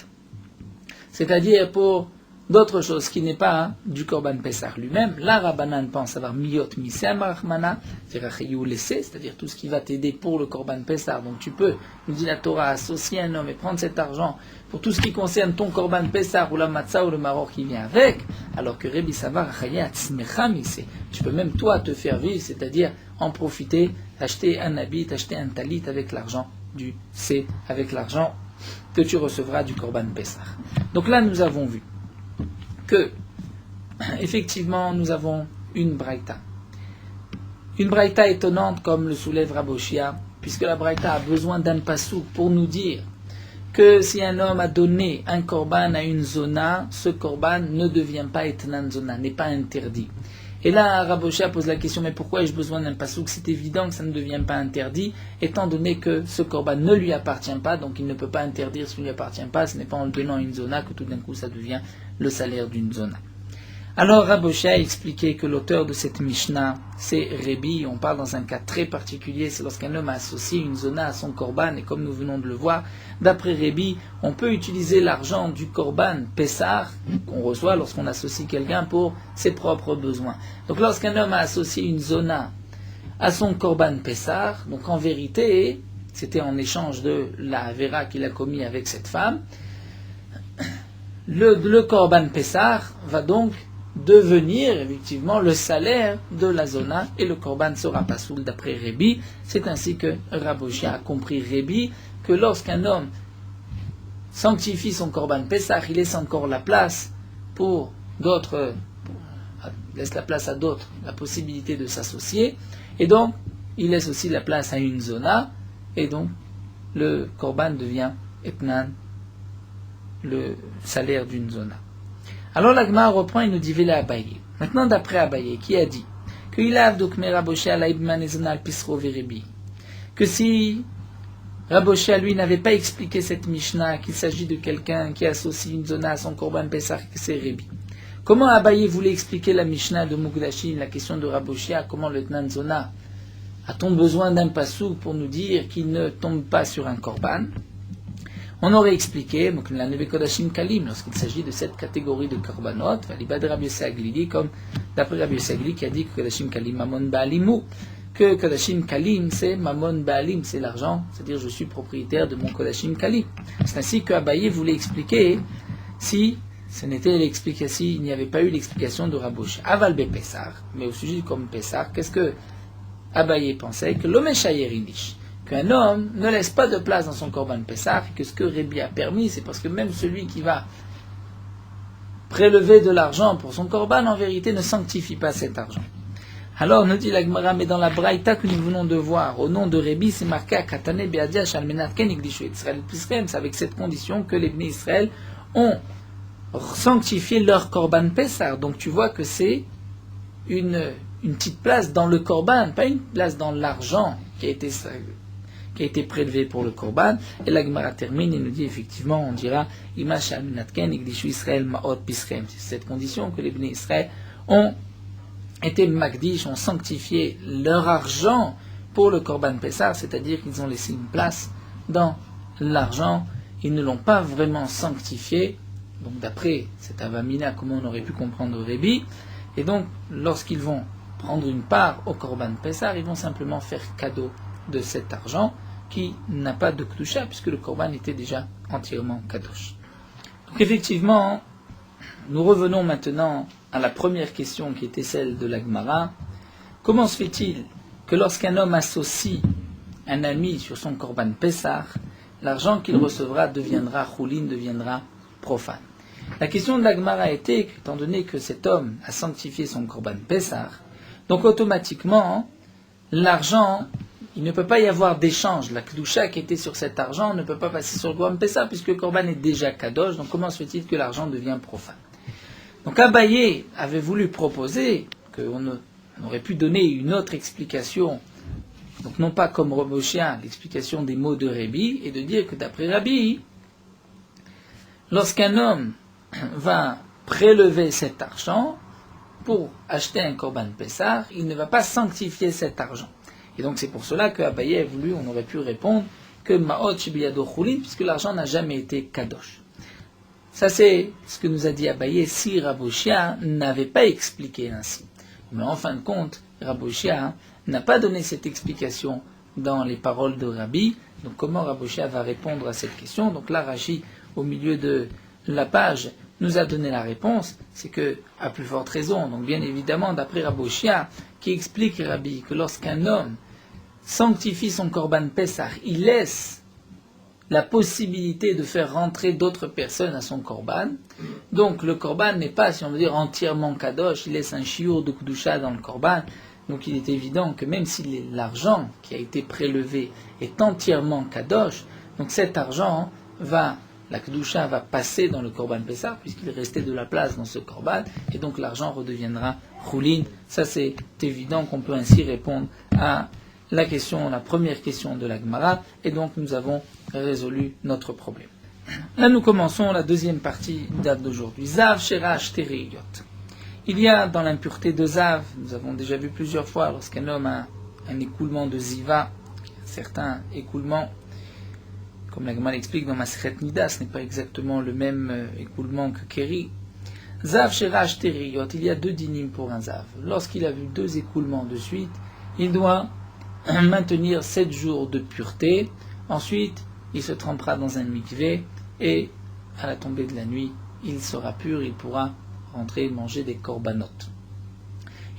c'est-à-dire pour d'autres choses qui n'est pas du Korban Pessah lui-même. La Rabbanan pense avoir miyot miseh marachmana, c'est-à-dire tout ce qui va t'aider pour le Korban Pessah. Donc tu peux, nous dit la Torah, associer un homme et prendre cet argent pour tout ce qui concerne ton Korban Pessah ou la matzah ou le maror qui vient avec, alors que Rabbi Savar tu peux même toi te faire vivre, c'est-à-dire en profiter, acheter un habit, acheter un talit avec l'argent du C, avec l'argent que tu recevras du Korban Pessah. Donc là nous avons vu que, effectivement, nous avons une braïta. Une braïta étonnante comme le soulève Raboshia, puisque la braïta a besoin d'un passouk pour nous dire que si un homme a donné un korban à une zona, ce korban ne devient pas etnan zona, n'est pas interdit. Et là, Raboshia pose la question, mais pourquoi ai-je besoin d'un passouk? C'est évident que ça ne devient pas interdit, étant donné que ce korban ne lui appartient pas, donc il ne peut pas interdire ce qui ne lui appartient pas, ce n'est pas en le donnant à une zona que tout d'un coup ça devient le salaire d'une zona. Alors Raboshia a expliqué que l'auteur de cette Mishnah, c'est Rébi. On parle dans un cas très particulier, c'est lorsqu'un homme a associé une zona à son korban, et comme nous venons de le voir, d'après Rébi, on peut utiliser l'argent du korban Pessah qu'on reçoit lorsqu'on associe quelqu'un pour ses propres besoins. Donc lorsqu'un homme a associé une zona à son korban Pessah, donc en vérité, c'était en échange de la Avera qu'il a commis avec cette femme, le korban Pessah va donc devenir effectivement le salaire de la zona et le korban sera pas soul d'après Rébi. C'est ainsi que Raboshia a compris Rébi, que lorsqu'un homme sanctifie son korban Pessah, il laisse encore la place pour d'autres, laisse la place à d'autres, la possibilité de s'associer, et donc il laisse aussi la place à une zona, et donc le korban devient etnan, le salaire d'une zona. Alors la Gemara reprend et nous dit Vela Abaye. Maintenant d'après Abaye, qui a dit que si Raboshia lui n'avait pas expliqué cette Mishnah, qu'il s'agit de quelqu'un qui associe une zona à son korban Pessah, que c'est Rébi. Comment Abaye voulait expliquer la Mishnah de Mukdashin, la question de Raboshia, comment le Tnan Zona a-t-on besoin d'un passouk pour nous dire qu'il ne tombe pas sur un korban? On aurait expliqué, la Neve Kodashim Kalim, lorsqu'il s'agit de cette catégorie de korbanot, Valibad Rabbi Yossi comme d'après Rabbi Yossi qui a dit que Kodashim Kalim Mamon Baalimu, que Kodashim Kalim c'est Mamon Baalim, c'est l'argent, c'est-à-dire je suis propriétaire de mon Kodashim Kalim. C'est ainsi que Abaye voulait expliquer si ce n'était l'explication, il n'y avait pas eu l'explication de Raboshia. Aval Be Pessah, mais au sujet comme Pessah, qu'est-ce que Abaye pensait? Que l'Omeshayerinish, qu'un homme ne laisse pas de place dans son korban Pessah, et que ce que Rébi a permis, c'est parce que même celui qui va prélever de l'argent pour son korban, en vérité, ne sanctifie pas cet argent. Alors, nous dit la Gemara, mais dans la Braïta que nous venons de voir, au nom de Rébi, c'est marqué à Katane Beadia Shalmenat Ken Igdishu Israël Pisrem, c'est avec cette condition que les Bnei Israël ont sanctifié leur korban Pessah. Donc tu vois que c'est une petite place dans le korban, pas une place dans l'argent qui a été prélevé pour le korban. Et la Gemara termine et nous dit effectivement, on dira Ima Shalminatken Igdishu Israël Maot Pisrem. C'est cette condition que les Bnei Israël ont été Magdish, ont sanctifié leur argent pour le korban Pessah, c'est-à-dire qu'ils ont laissé une place dans l'argent, ils ne l'ont pas vraiment sanctifié. Donc d'après cet avamina, comment on aurait pu comprendre Rébi, et donc lorsqu'ils vont prendre une part au korban Pessah, ils vont simplement faire cadeau de cet argent qui n'a pas de kdusha puisque le korban était déjà entièrement kadosh. Donc effectivement, nous revenons maintenant à la première question qui était celle de la Gemara. Comment se fait-il que lorsqu'un homme associe un ami sur son korban Pessah, l'argent qu'il recevra deviendra choulin, deviendra profane? La question de la Gemara était, étant donné que cet homme a sanctifié son Korban Pessah, donc automatiquement, l'argent, il ne peut pas y avoir d'échange. La Kedusha qui était sur cet argent ne peut pas passer sur le Korban Pessah, puisque le Korban est déjà Kadosh, donc comment se fait-il que l'argent devient profane? Donc Abaye avait voulu proposer qu'on aurait pu donner une autre explication, donc non pas comme Roboshia, l'explication des mots de Rabbi, et de dire que d'après Rabbi, lorsqu'un homme va prélever cet argent pour acheter un Korban Pessah, il ne va pas sanctifier cet argent. Et donc c'est pour cela que Abaye a voulu, on aurait pu répondre que Ma'ot Shibiyado Chulin, puisque l'argent n'a jamais été Kadosh. Ça c'est ce que nous a dit Abaye si Raboshia n'avait pas expliqué ainsi. Mais en fin de compte, Raboshia n'a pas donné cette explication dans les paroles de Rabbi. Donc comment Raboshia va répondre à cette question? Donc là Rashi, au milieu de la page, nous a donné la réponse, c'est que, à plus forte raison, donc bien évidemment, d'après Raboshia, qui explique Rabbi que lorsqu'un homme sanctifie son Korban Pessah, il laisse la possibilité de faire rentrer d'autres personnes à son Korban. Donc le Korban n'est pas, si on veut dire, entièrement Kadosh, il laisse un shiur de Kudusha dans le Korban. Donc il est évident que même si l'argent qui a été prélevé est entièrement Kadosh, donc cet argent la Kedusha va passer dans le Korban Pessah, puisqu'il restait de la place dans ce Korban, et donc l'argent redeviendra Choulin. Ça c'est évident qu'on peut ainsi répondre à la première question de la Gemara, et donc nous avons résolu notre problème. Là nous commençons la deuxième partie date d'aujourd'hui. Zav, Sherash, Teriyot. Il y a dans l'impureté de Zav, nous avons déjà vu plusieurs fois, lorsqu'un homme a un écoulement de Ziva, certains écoulements, comme la Gemara l'explique dans Masechet Nida, ce n'est pas exactement le même écoulement que Keri. Zav, Sherash, Teriyot, il y a 2 dinim pour un Zav. Lorsqu'il a vu 2 écoulements de suite, il doit maintenir 7 jours de pureté. Ensuite, il se trempera dans un mikvé et à la tombée de la nuit, il sera pur, il pourra rentrer et manger des korbanot.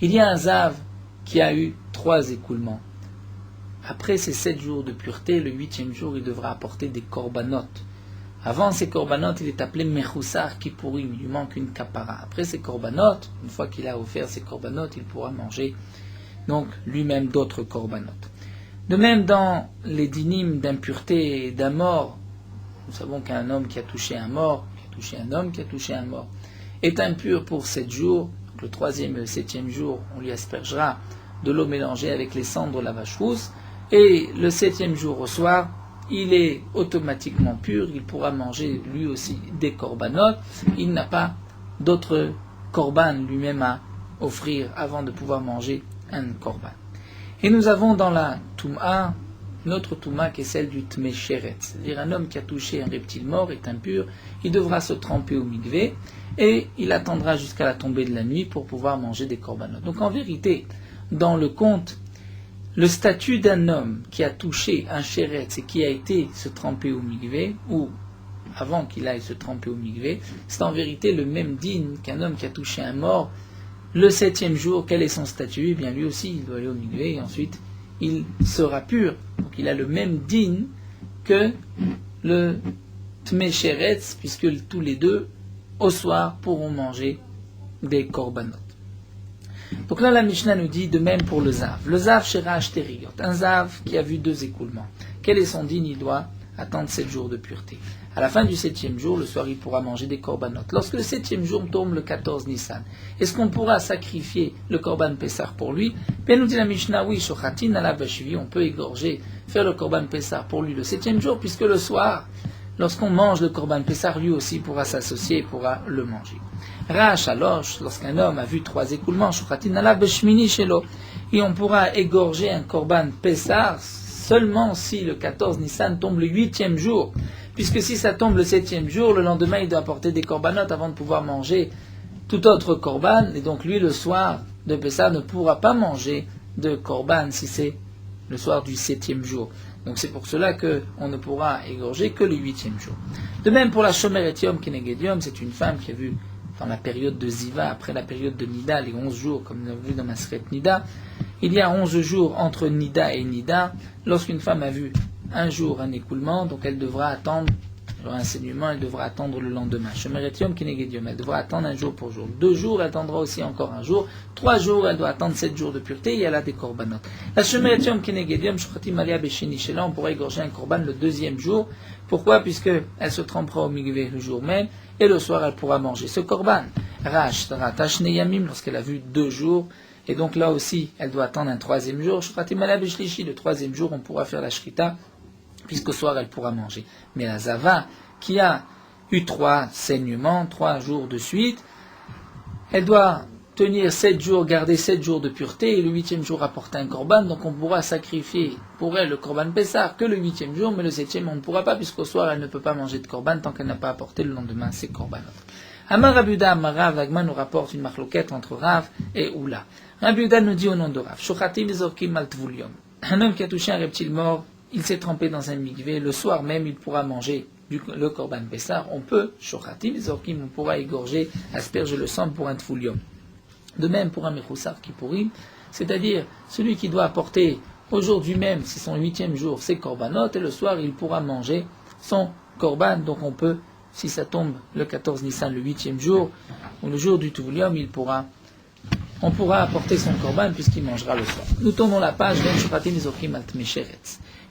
Il y a un Zav qui a eu 3 écoulements. Après ces 7 jours de pureté, le 8e jour, il devra apporter des korbanot. Avant ces korbanot, il est appelé Mechoussar Kippourim, il lui manque une kapara. Après ces korbanot, une fois qu'il a offert ces korbanot, il pourra manger donc lui-même d'autres korbanot. De même, dans les dinim d'impureté et d'un mort, nous savons qu'un homme qui a touché un mort, qui a touché un homme qui a touché un mort, est impur pour 7 jours. Donc le 3e et le 7e jour, on lui aspergera de l'eau mélangée avec les cendres de la vache rousse. Et le 7e jour au soir, il est automatiquement pur, il pourra manger lui aussi des korbanot. Il n'a pas d'autres korban lui-même à offrir avant de pouvoir manger un korban. Et nous avons dans la Touma, notre Touma qui est celle du Tmei Sheret, c'est-à-dire un homme qui a touché un reptile mort est impur, il devra se tremper au mikvé et il attendra jusqu'à la tombée de la nuit pour pouvoir manger des korbanot. Donc en vérité, dans le conte, le statut d'un homme qui a touché un Sheret et qui a été se tremper au mikvé, ou avant qu'il aille se tremper au mikvé, c'est en vérité le même digne qu'un homme qui a touché un mort. Le 7e jour, quel est son statut? Eh bien lui aussi, il doit aller au mikvé et ensuite il sera pur. Donc il a le même digne que le Tmei Sheret, puisque tous les deux, au soir, pourront manger des korbanot. Donc là, la Mishnah nous dit de même pour le Zav. Le Zav Sherash Teriyot, un Zav qui a vu 2 écoulements. Quel est son digne? Il doit attendre 7 jours de pureté. À la fin du 7e jour, le soir, il pourra manger des korbanot. Lorsque le 7e jour tombe le 14 Nissan, est-ce qu'on pourra sacrifier le korban Pessah pour lui? Bien nous dit la Mishnah, oui, Shochatin ala Bashivi, on peut égorger, faire le korban Pessah pour lui le 7e jour, puisque le soir, lorsqu'on mange le korban Pessah, lui aussi pourra s'associer et pourra le manger. Rach alosh, lorsqu'un homme a vu 3 écoulements, Shochatin ala Beshmini shelo, et on pourra égorger un korban Pessah seulement si le 14 Nissan tombe le 8e jour. Puisque si ça tombe le 7e jour, le lendemain il doit apporter des korbanot avant de pouvoir manger tout autre korban, et donc lui le soir de Pessah ne pourra pas manger de korban si c'est le soir du 7e jour. Donc c'est pour cela qu'on ne pourra égorger que le 8e jour. De même pour la Shomer et Yom Keneged Yom, c'est une femme qui a vu dans la période de Ziva, après la période de Nida, les 11 jours, comme nous avons vu dans Masechet Nida, il y a 11 jours entre Nida et Nida. Lorsqu'une femme a vu un jour un écoulement, donc elle devra attendre Alors, un saignement, elle devra attendre le lendemain. Shemeretium kinegedium, elle devra attendre un jour pour jour. 2 jours, elle attendra aussi encore un jour. 3 jours, elle doit attendre 7 jours de pureté et elle a des korbanot. La shemeretium kinegedium, shchotim alia besheni shela, on pourra égorger un korban le 2e jour. Pourquoi? Puisque elle se trempera au migvé le jour même et le soir, elle pourra manger ce korban. Rashtara tashne yamim, lorsqu'elle a vu 2 jours. Et donc là aussi, elle doit attendre un 3e jour. Shchotim alia beshlishi, le 3e jour, on pourra faire la shrita, puisqu'au soir, elle pourra manger. Mais la zava, qui a eu 3 saignements, 3 jours de suite, elle doit tenir 7 jours, garder 7 jours de pureté, et le 8e jour apporter un korban, donc on pourra sacrifier pour elle le korban Pessah que le 8e jour, mais le 7e on ne pourra pas, puisqu'au soir elle ne peut pas manger de korban tant qu'elle n'a pas apporté le lendemain ses korbanot. Amar Rabuda, Amar Rav, Agma nous rapporte une marloquette entre Rav et Oula. Rabuda nous dit au nom de Rav, Shochatim zorkim mal tvulium. Un homme qui a touché un reptile mort, il s'est trempé dans un mikvé, le soir même il pourra manger le korban Pessah, on peut, Shochatim zorkim, on pourra égorger, asperger le sang pour un tvulium. De même pour un mechoussar kippourim, c'est-à-dire celui qui doit apporter aujourd'hui même, c'est son 8e jour, ses korbanot, et le soir il pourra manger son korban, donc on peut, si ça tombe le 14 Nissan, le 8e jour, ou le jour du tvulium, on pourra apporter son korban puisqu'il mangera le soir. Nous tournons la page,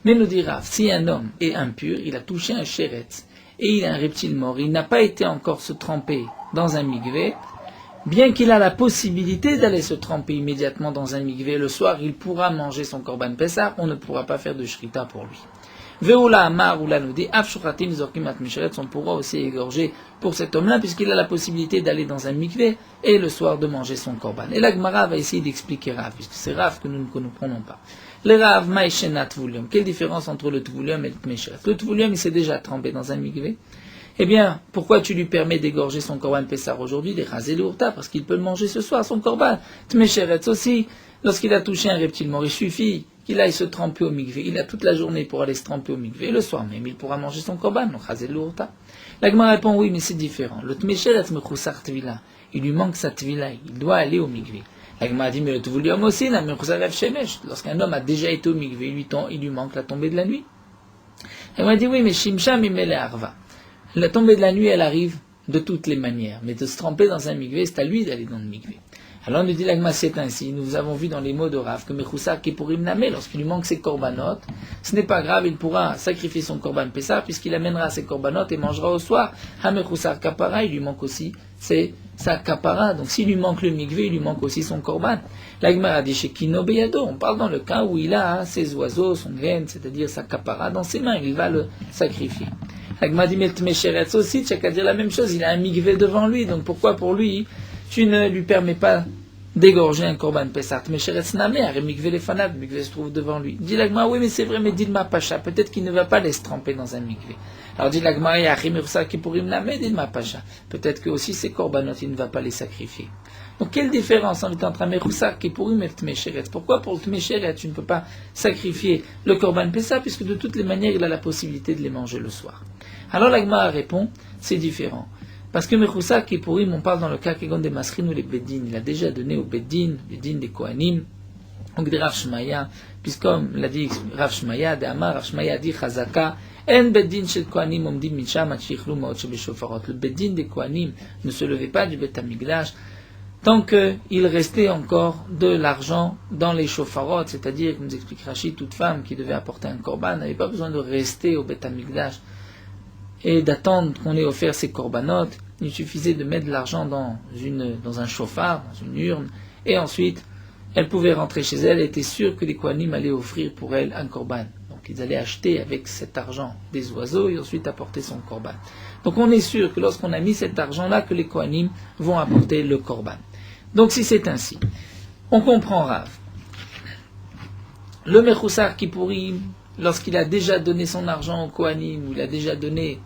mais nous dira, si un homme est impur, il a touché un sheretz, et il a un reptile mort, il n'a pas été encore se tremper dans un migvé, bien qu'il a la possibilité d'aller se tremper immédiatement dans un migvé, le soir il pourra manger son korban Pessah, on ne pourra pas faire de shrita pour lui. Veoula Amar Oula nous dit, on pourra aussi égorger pour cet homme-là, puisqu'il a la possibilité d'aller dans un mikvé et le soir de manger son korban. Et la Gemara va essayer d'expliquer Rav, puisque c'est Rav que nous ne comprenons pas. Le Rav Maïshena Tvulium, quelle différence entre le Tvulium et le Tmesheret? Le Tvulium, il s'est déjà trempé dans un mikvé. Eh bien, pourquoi tu lui permets d'égorger son korban Pessah aujourd'hui, des raser l'ourta, parce qu'il peut le manger ce soir, son korban. Tmesheret aussi, lorsqu'il a touché un reptile mort, il suffit qu'il aille se tremper au mikvé. Il a toute la journée pour aller se tremper au mikvé. Et le soir même, il pourra manger son korban, donc raser l'ourta. La Gemara répond, oui, mais c'est différent. Le Tmesheret mechoussar tvila, il lui manque sa tvila, il doit aller au mikvé. La Gemara dit, mais le Tvulium aussi, n'a mechoussar lev shemesh. Lorsqu'un homme a déjà été au mikvé, il lui manque la tombée de la nuit. La Gemara dit, oui, mais shimsham imele arva. La tombée de la nuit, elle arrive de toutes les manières. Mais de se tremper dans un mikvé, c'est à lui d'aller dans le mikvé. Alors on nous dit l'agma, c'est ainsi. Nous avons vu dans les mots de Rav que Mechoussar Kippourim Namé, lorsqu'il lui manque ses korbanot, ce n'est pas grave, il pourra sacrifier son korban Pessah, puisqu'il amènera ses korbanot et mangera au soir. Ha Mechoussar Kapara, il lui manque aussi sa Kapara. Donc s'il lui manque le mikvé, il lui manque aussi son korban. L'agma a dit chez Kino Beyado, on parle dans le cas où il a ses oiseaux, son graine, c'est-à-dire sa Kapara dans ses mains, il va le sacrifier. L'agma dit mais Tmesheretz aussi, tu as dire la même chose, il a un mikvé devant lui, donc pourquoi pour lui tu ne lui permets pas d'égorger un korban Pessah? Tmesheretz Namer, et mikvé les fanab, le mikvé se trouve devant lui. Dit l'agma, oui mais c'est vrai, mais Dilma Pacha, peut-être qu'il ne va pas les se tremper dans un mikvé. Alors dit l'agma, il y a Mechoussar Kippourim Namé, Dilma Pacha, peut-être que aussi ces korbanot, il ne va pas les sacrifier. Donc quelle différence entre un Mechoussar Kippourim et le Tmesheretz? Pourquoi pour le Tmesheretz tu ne peux pas sacrifier le korban Pessah, puisque de toutes les manières il a la possibilité de les manger le soir? Alors l'agma répond, c'est différent. Parce que Mechoussar Kippourim, on parle dans le cas Kegon des Masrin ou les Beddin. Il a déjà donné aux Beddin, les din des Kohanim, donc des Rav Shmaya, puisqu'comme l'a dit Rav Shmaya, de Amar, Rav Shmaya dit Chazaka, En Beddin shel Kohanim omdim minsham at shichlu maot shebeshofarot. Le Beddin des Kohanim ne se levait pas du Bet Hamikdash tant qu'il restait encore de l'argent dans les shofarot, c'est-à-dire, comme nous explique Rachid, toute femme qui devait apporter un korban n'avait pas besoin de rester au Bet Hamikdash et d'attendre qu'on ait offert ses korbanot. Il suffisait de mettre de l'argent dans un chauffard, dans une urne, et ensuite, elle pouvait rentrer chez elle et était sûre que les Kohanim allaient offrir pour elle un korban. Donc ils allaient acheter avec cet argent des oiseaux et ensuite apporter son korban. Donc on est sûr que lorsqu'on a mis cet argent-là, que les Kohanim vont apporter le korban. Donc si c'est ainsi, on comprend Rav. Le Mechoussar Kippourim, lorsqu'il a déjà donné son argent au Kohanim, ou il a déjà donné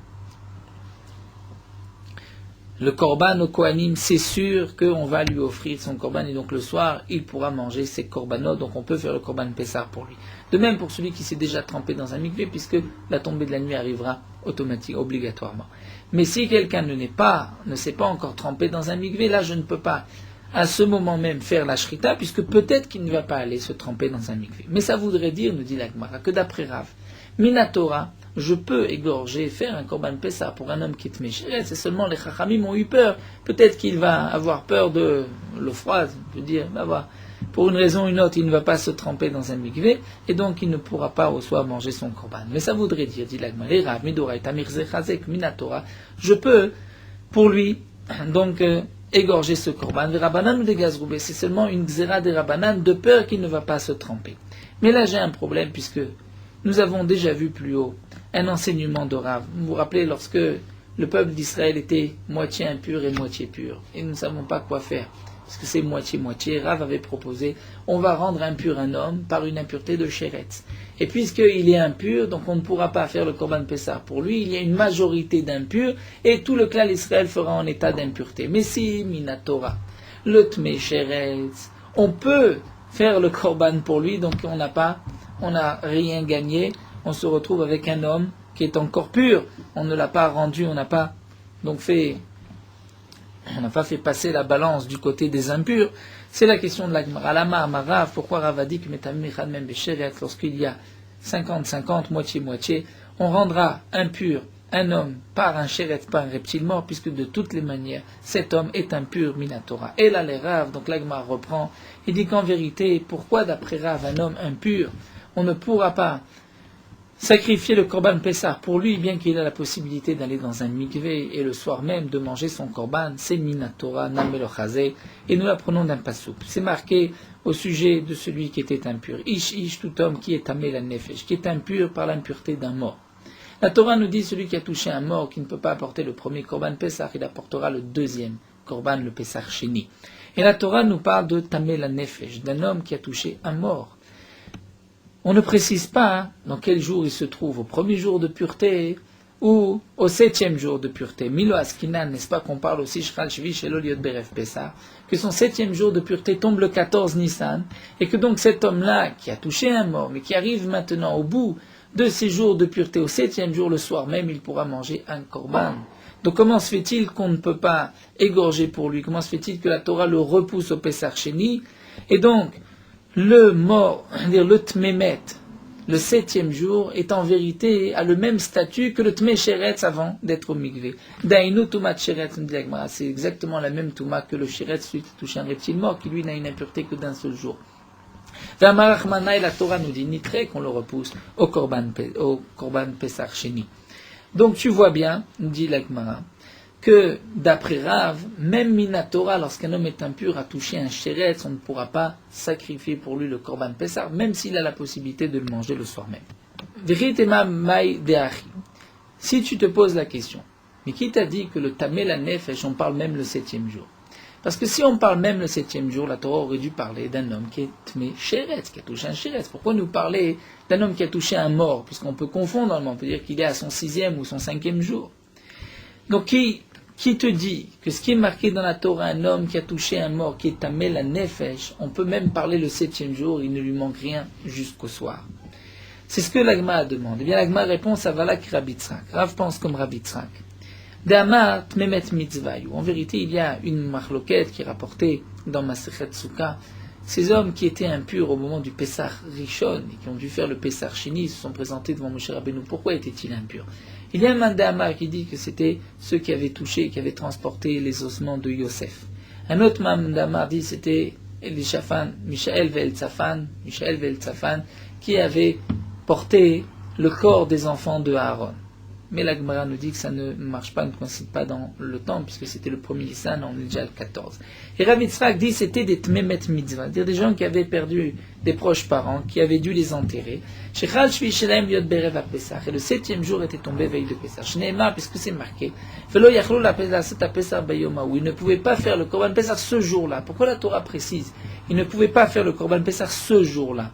le korban au Kohanim, c'est sûr qu'on va lui offrir son korban, et donc le soir, il pourra manger ses korbanot, donc on peut faire le korban Pessah pour lui. De même pour celui qui s'est déjà trempé dans un mikvé, puisque la tombée de la nuit arrivera automatiquement, obligatoirement. Mais si quelqu'un ne s'est pas encore trempé dans un mikvé, là je ne peux pas à ce moment même faire la shrita, puisque peut-être qu'il ne va pas aller se tremper dans un mikvé. Mais ça voudrait dire, nous dit la Gemara, que d'après Rav, Minatora, je peux égorger, faire un korban Pessah pour un homme qui est mécheret, c'est seulement les Chachamim ont eu peur. Peut-être qu'il va avoir peur de l'eau froide, je veux dire, voilà. Pour une raison ou une autre, il ne va pas se tremper dans un mikvé, et donc il ne pourra pas au soir manger son korban. Mais ça voudrait dire, dit l'Agmaré, Rav Midora et Tamir Zechazek Minatora, je peux, pour lui, donc, égorger ce korban. Les Rabbanan ou des Gazroubé, c'est seulement une xéra des Rabbanan de peur qu'il ne va pas se tremper. Mais là, j'ai un problème, puisque nous avons déjà vu plus haut un enseignement de Rav. Vous vous rappelez, lorsque le peuple d'Israël était moitié impur et moitié pur, et nous ne savons pas quoi faire, parce que c'est moitié-moitié, Rav avait proposé, on va rendre impur un homme par une impureté de Sheretz. Et puisqu'il est impur, donc on ne pourra pas faire le Korban Pessah pour lui, il y a une majorité d'impurs, et tout le clan d'Israël fera en état d'impureté. Mais si, Minatora, le Tmei Sheretz, on peut faire le Korban pour lui, donc on n'a rien gagné, on se retrouve avec un homme qui est encore pur, on ne l'a pas rendu, on n'a pas fait passer la balance du côté des impurs. C'est la question de la Gemara. Lama Amarav, pourquoi Rav a dit que même lorsqu'il y a 50-50, moitié-moitié, on rendra impur un homme par un chéret, par un reptile mort, puisque de toutes les manières, cet homme est impur minatora. Et là, les Rav, donc la Gemara reprend, il dit qu'en vérité, pourquoi d'après Rav, un homme impur, on ne pourra pas sacrifier le korban Pessah pour lui, bien qu'il ait la possibilité d'aller dans un mikvé et le soir même de manger son korban, c'est Minatora, Namelo Chazé, et nous l'apprenons d'un passouk. C'est marqué au sujet de celui qui était impur. Ish, tout homme qui est tamé la nefesh, qui est impur par l'impureté d'un mort. La Torah nous dit celui qui a touché un mort, qui ne peut pas apporter le premier korban Pessah, il apportera le deuxième korban, le Pessah Sheni. Et la Torah nous parle de tamé la nefesh, d'un homme qui a touché un mort. On ne précise pas dans quel jour il se trouve, au premier jour de pureté ou au 7e jour de pureté. Milo Askinan, n'est-ce pas qu'on parle aussi, Shchal Shvish et Loliot Beref Pessah, que son 7e jour de pureté tombe le 14 Nissan, et que donc cet homme-là, qui a touché un mort, mais qui arrive maintenant au bout de ses jours de pureté, au 7e jour, le soir même, il pourra manger un korban. Donc comment se fait-il qu'on ne peut pas égorger pour lui? Comment se fait-il que la Torah le repousse au Pessah Sheni? Et donc, le mort, le Tmémet, le 7e jour, est en vérité, a le même statut que le Tmei Sheretz avant d'être au mikvé. Dainu Tumat Sheretz, c'est exactement la même Touma que le Sheretz, celui qui touche un reptile mort, qui lui n'a une impureté que d'un seul jour. Ve'amarachmana, et la Torah nous dit, nitré qu'on le repousse au Korban Pesach Sheni. Donc tu vois bien, dit l'Agmara, que d'après Rav, même Minatora, lorsqu'un homme est impur, a touché un chéretz, on ne pourra pas sacrifier pour lui le korban Pessah, même s'il a la possibilité de le manger le soir même. Si tu te poses la question, mais qui t'a dit que le tamé la nefesh, on parle même le 7e jour? Parce que si on parle même le 7e jour, la Torah aurait dû parler d'un homme qui est tmé chéretz, qui a touché un chéretz. Pourquoi nous parler d'un homme qui a touché un mort? Puisqu'on peut confondre, on peut dire qu'il est à son 6e ou son 5e jour. Donc qui te dit que ce qui est marqué dans la Torah, un homme qui a touché un mort, qui est tamé la nefesh, on peut même parler le 7e jour, il ne lui manque rien jusqu'au soir. C'est ce que l'Agma demande. Eh bien, l'Agma répond, ça va là que Rabbi Tzrak. Rav pense comme Rabbi Tzrak. D'Amar tmemet mitzvayu. En vérité, il y a une marloquette qui est rapportée dans Masechet Sukkah. Ces hommes qui étaient impurs au moment du Pessah Rishon et qui ont dû faire le Pessah Sheni se sont présentés devant Moshe Rabbeinu. Pourquoi étaient-ils impurs? Il y a un Mandamar qui dit que c'était ceux qui avaient touché, qui avaient transporté les ossements de Yosef. Un autre Mandamar dit que c'était Mishaël Ve'el-Tzafan, qui avaient porté le corps des enfants de Aaron. Mais la Gemara nous dit que ça ne marche pas, ne coïncide pas dans le temps, puisque c'était le premier Nissan, on est déjà le 14. Et Rabbi Tzrak dit que c'était des Tmemet Mitzvah, c'est-à-dire des gens qui avaient perdu des proches parents, qui avaient dû les enterrer. Et le 7e jour était tombé veille de Pessah. Puisque c'est marqué. Ils ne pouvaient pas faire le Korban Pessah ce jour-là. Pourquoi la Torah précise? Ils ne pouvaient pas faire le Korban Pessah ce jour-là.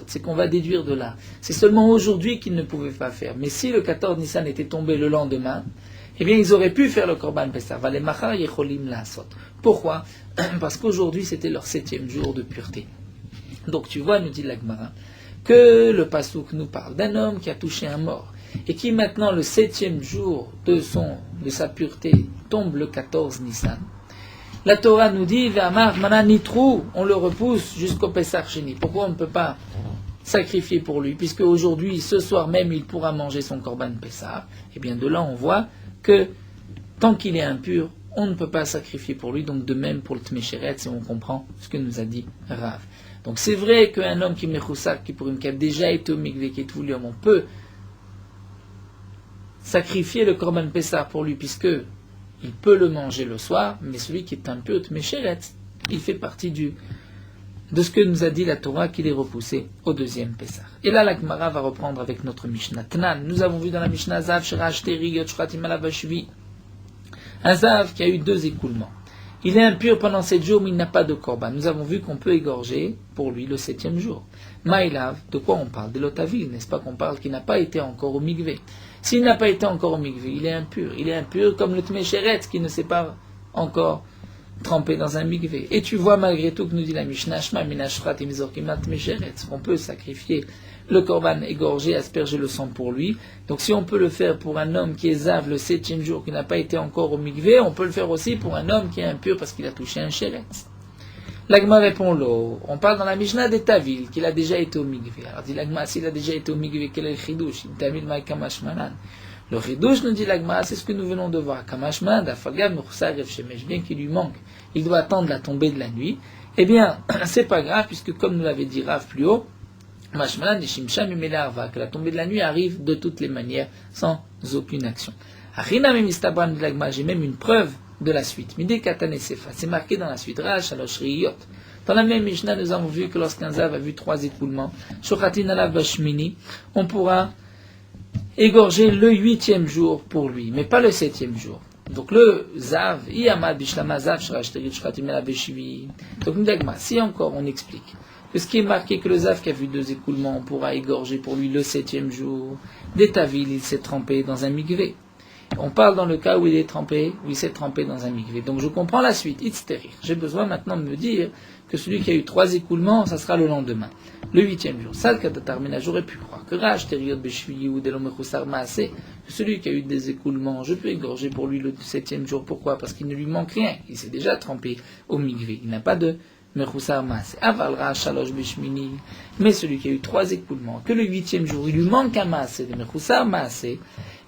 C'est qu'on va déduire de là. C'est seulement aujourd'hui qu'ils ne pouvaient pas faire. Mais si le 14 Nissan était tombé le lendemain, eh bien ils auraient pu faire le Korban Pessah. Pourquoi? Parce qu'aujourd'hui c'était leur 7e jour de pureté. Donc tu vois, nous dit l'Agmara, que le Passouk nous parle d'un homme qui a touché un mort et qui maintenant le 7e jour de sa pureté tombe le 14 Nissan. La Torah nous dit, on le repousse jusqu'au Pessah Sheni. Pourquoi on ne peut pas sacrifier pour lui, puisque aujourd'hui, ce soir même, il pourra manger son Korban Pessah. Et bien de là, on voit que tant qu'il est impur, on ne peut pas sacrifier pour lui, donc de même pour le Tmesheret, si on comprend ce que nous a dit Rav. Donc c'est vrai qu'un homme qui est Mechoussak, qui a déjà été au Mikvé, qui est tout l'homme, on peut sacrifier le Korban Pessah pour lui, puisque il peut le manger le soir, mais celui qui est impur, Tmesheret, il fait partie de ce que nous a dit la Torah, qu'il est repoussé au deuxième Pessah. Et là, la Gemara va reprendre avec notre Mishnah. Tnan, nous avons vu dans la Mishnah Zav, Sherash, Teri, Yot, Shratim, Alavashvi, un Zav qui a eu 2 écoulements. Il est impur pendant 7 jours, mais il n'a pas de korban. Nous avons vu qu'on peut égorger pour lui le 7e jour. Maïlav, de quoi on parle? De l'otavil, n'est-ce pas qu'on parle qu'il n'a pas été encore au mikvé? S'il n'a pas été encore au mikvé, il est impur. Il est impur comme le tmesheret qui ne s'est pas encore trempé dans un mikvé. Et tu vois malgré tout que nous dit la Mishnah, Shma minashrat imizorkimat tmesheret, on peut sacrifier le korban égorgé, asperger le sang pour lui. Donc si on peut le faire pour un homme qui est zav le 7e jour, qui n'a pas été encore au mikvé, on peut le faire aussi pour un homme qui est impur parce qu'il a touché un sheret. L'Agma répond l'eau. On parle dans la Mishnah des Tavil, qu'il a déjà été au mikvé. Alors dit l'Agma, s'il a déjà été au mikvé, quel est le chidouche? Tavil maï kamashmanan. Le chidouche, nous dit l'Agma, c'est ce que nous venons de voir. Kamashman, dafagam, mouchsar, shemesh, bien qu'il lui manque. Il doit attendre la tombée de la nuit. Eh bien, c'est pas grave, puisque comme nous l'avait dit Rav plus haut, Mashmalan, Shimsham, que la tombée de la nuit arrive de toutes les manières, sans aucune action. Achina, Mistabran, de l'Agma, j'ai même une preuve de la suite. Midé Katane Sefa, c'est marqué dans la suite. Rash, Alosh, Riyot. Dans la même Mishnah, nous avons vu que lorsqu'un Zav a vu 3 écoulements, Shochatin alav bashmini, on pourra égorger le 8e jour pour lui, mais pas le 7e jour. Donc le Zav, Iyamad Bishlama Zav, Shrachteri, Shochatim alav beshivi. Donc, Midagma, si encore on explique que ce qui est marqué que le Zav qui a vu 2 écoulements, on pourra égorger pour lui le 7e jour, dès Tavil, il s'est trempé dans un mikvé. On parle dans le cas où il est trempé, où il s'est trempé dans un mikvé. Donc je comprends la suite, itzterir. J'ai besoin maintenant de me dire que celui qui a eu 3 écoulements, ça sera le lendemain, le 8e jour. Ça, le Katatarmina, j'aurais pu croire que Raj, Teriot, Beshvili ou Delomechoussar Maasé, que celui qui a eu des écoulements, je peux égorger pour lui le 7e jour. Pourquoi? Parce qu'il ne lui manque rien. Il s'est déjà trempé au mikvé. Il n'a pas de Mechoussar Maasé. Avalra, Shalosh, Beshmini. Mais celui qui a eu 3 écoulements, que le 8e jour, il lui manque un Maasé, de Mechoussar Maasé,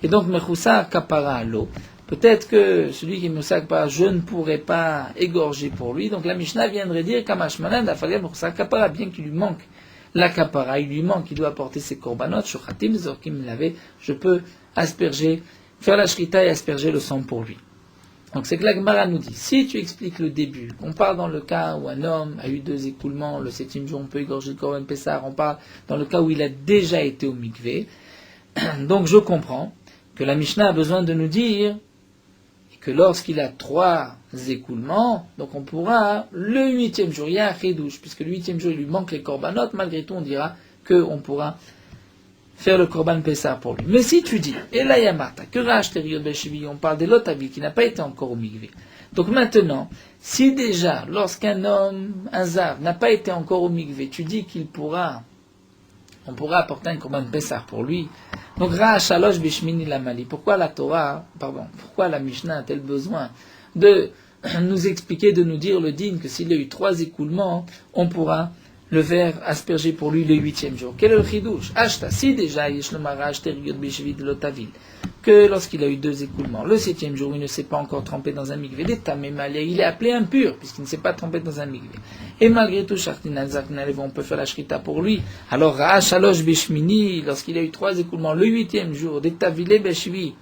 et donc Mechoussar Kapara à l'eau. Peut-être que celui qui est Mechoussar Kapara, je ne pourrais pas égorger pour lui. Donc la Mishnah viendrait dire Kamashmanan d'Afalem Mechoussar Kapara, bien qu'il lui manque la Kapara, il lui manque, il doit apporter ses korbanot, Shochatim, Zorkim l'avait, je peux asperger, faire la shrita et asperger le sang pour lui. Donc c'est que la Gemara nous dit, si tu expliques le début, on parle dans le cas où un homme a eu 2 écoulements, le 7e jour on peut égorger le Korban Pessah, on parle dans le cas où il a déjà été au mikvé, donc je comprends que la Mishnah a besoin de nous dire que lorsqu'il a 3 écoulements, donc on pourra, le 8e jour, il y a un chidouche, puisque le 8e jour il lui manque les korbanot, malgré tout on dira qu'on pourra faire le Korban Pessah pour lui. Mais si tu dis, et là Yamata, que Rach Teriot Beshivi, on parle de l'Otavi qui n'a pas été encore au mikvé. Donc maintenant, si déjà, lorsqu'un homme, un Zav, n'a pas été encore au mikvé, tu dis qu'on pourra apporter un Korban Pessah pour lui. Donc Rach Shalosh Bishmini Lamali. Pourquoi la Mishnah a-t-elle besoin de nous expliquer, de nous dire le digne que s'il a eu 3 écoulements, on pourra le faire asperger pour lui le 8e jour. Quel est le chidouche? Ashta, si déjà, Yeshlomara, Teriot Beshvi de l'Otavil, que lorsqu'il a eu 2 écoulements, le 7e jour, il ne s'est pas encore trempé dans un mikvé, il est appelé impur, puisqu'il ne s'est pas trempé dans un mikvé. Et malgré tout, on peut faire la shrita pour lui. Alors, Shalosh Beshmini, lorsqu'il a eu 3 écoulements, le 8e jour, d'Etavile Beshvi,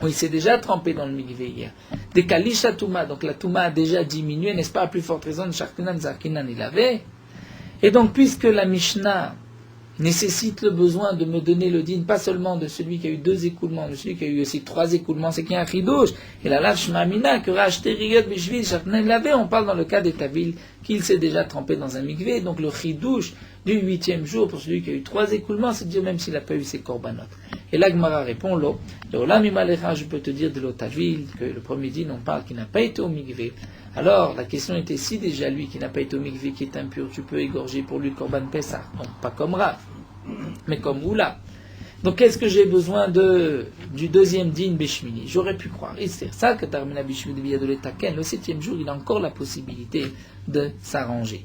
où il s'est déjà trempé dans le mikvé hier. Des Kalisha Touma, donc la Touma a déjà diminué, n'est-ce pas, à plus forte raison, Shartinan Zarkinan, il avait. Et donc, puisque la Mishnah nécessite le besoin de me donner le din, pas seulement de celui qui a eu 2 écoulements, mais de celui qui a eu aussi 3 écoulements, c'est qu'il y a un chidouche. Et la lave shmamina, que Rachteriot Bishvil, Shartnan l'avait, on parle dans le cas des Tavil, qu'il s'est déjà trempé dans un mikvé. Donc le chidouche du 8e jour pour celui qui a eu 3 écoulements, c'est dire même s'il n'a pas eu ses korbanot. Et là, Gemara répond, l'eau, je peux te dire de l'Otavil, que le premier din, on parle qu'il n'a pas été au mikvé. Alors, la question était, si déjà lui qui n'a pas été au mikvé, qui est impur, tu peux égorger pour lui le Korban Pessah. Donc, pas comme Rav, mais comme Oula. Donc, qu'est-ce que j'ai besoin du deuxième din Beshmini? J'aurais pu croire. Et c'est ça que Tarmina Bishmi de l'Etaken, le 7e jour, il a encore la possibilité de s'arranger.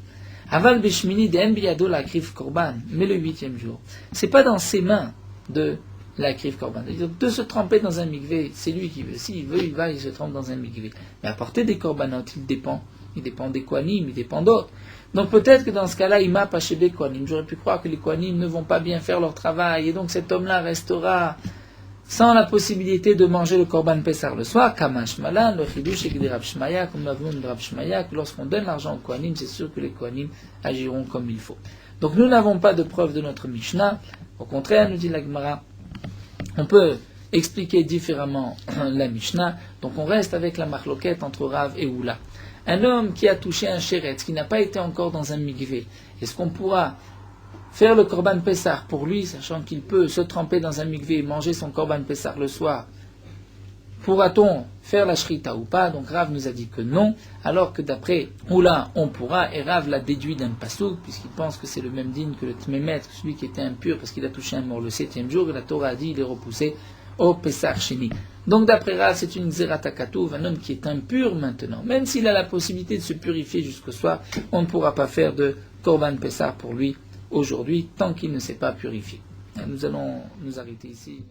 Aval bishmini d'en biyado la krif korban, mais le 8e jour. C'est pas dans ses mains de la krif korban. De se tremper dans un mikvé, c'est lui qui veut. S'il veut, il se trempe dans un mikvé. Mais apporter des korbanotes, il dépend des kohanim, il dépend d'autres. Donc peut-être que dans ce cas-là, il m'a pas chez les kohanim. J'aurais pu croire que les kohanim ne vont pas bien faire leur travail, et donc cet homme-là restera sans la possibilité de manger le korban Pessar le soir. Kamash malan, le chidush et Rav Shmaya, comme l'avons de Rav Shmaya, que lorsqu'on donne l'argent aux kohanim, c'est sûr que les kohanim agiront comme il faut. Donc nous n'avons pas de preuve de notre Mishnah. Au contraire, nous dit la Gemara, on peut expliquer différemment la Mishnah. Donc on reste avec la marloquette entre Rav et Oula. Un homme qui a touché un chéretz, qui n'a pas été encore dans un mikvé, est-ce qu'on pourra faire le korban Pessar pour lui, sachant qu'il peut se tremper dans un mikvé et manger son korban Pessar le soir? Pourra-t-on faire la shrita ou pas? Donc Rav nous a dit que non, alors que d'après Oula, on pourra, et Rav l'a déduit d'un pasouk, puisqu'il pense que c'est le même digne que le tmémet, celui qui était impur parce qu'il a touché un mort le 7e jour, et la Torah a dit il est repoussé au Pessar Sheni. Donc d'après Rav, c'est une Xeratakatouv, un homme qui est impur maintenant. Même s'il a la possibilité de se purifier jusqu'au soir, on ne pourra pas faire de Korban Pessar pour lui aujourd'hui, tant qu'il ne s'est pas purifié. Nous allons nous arrêter ici.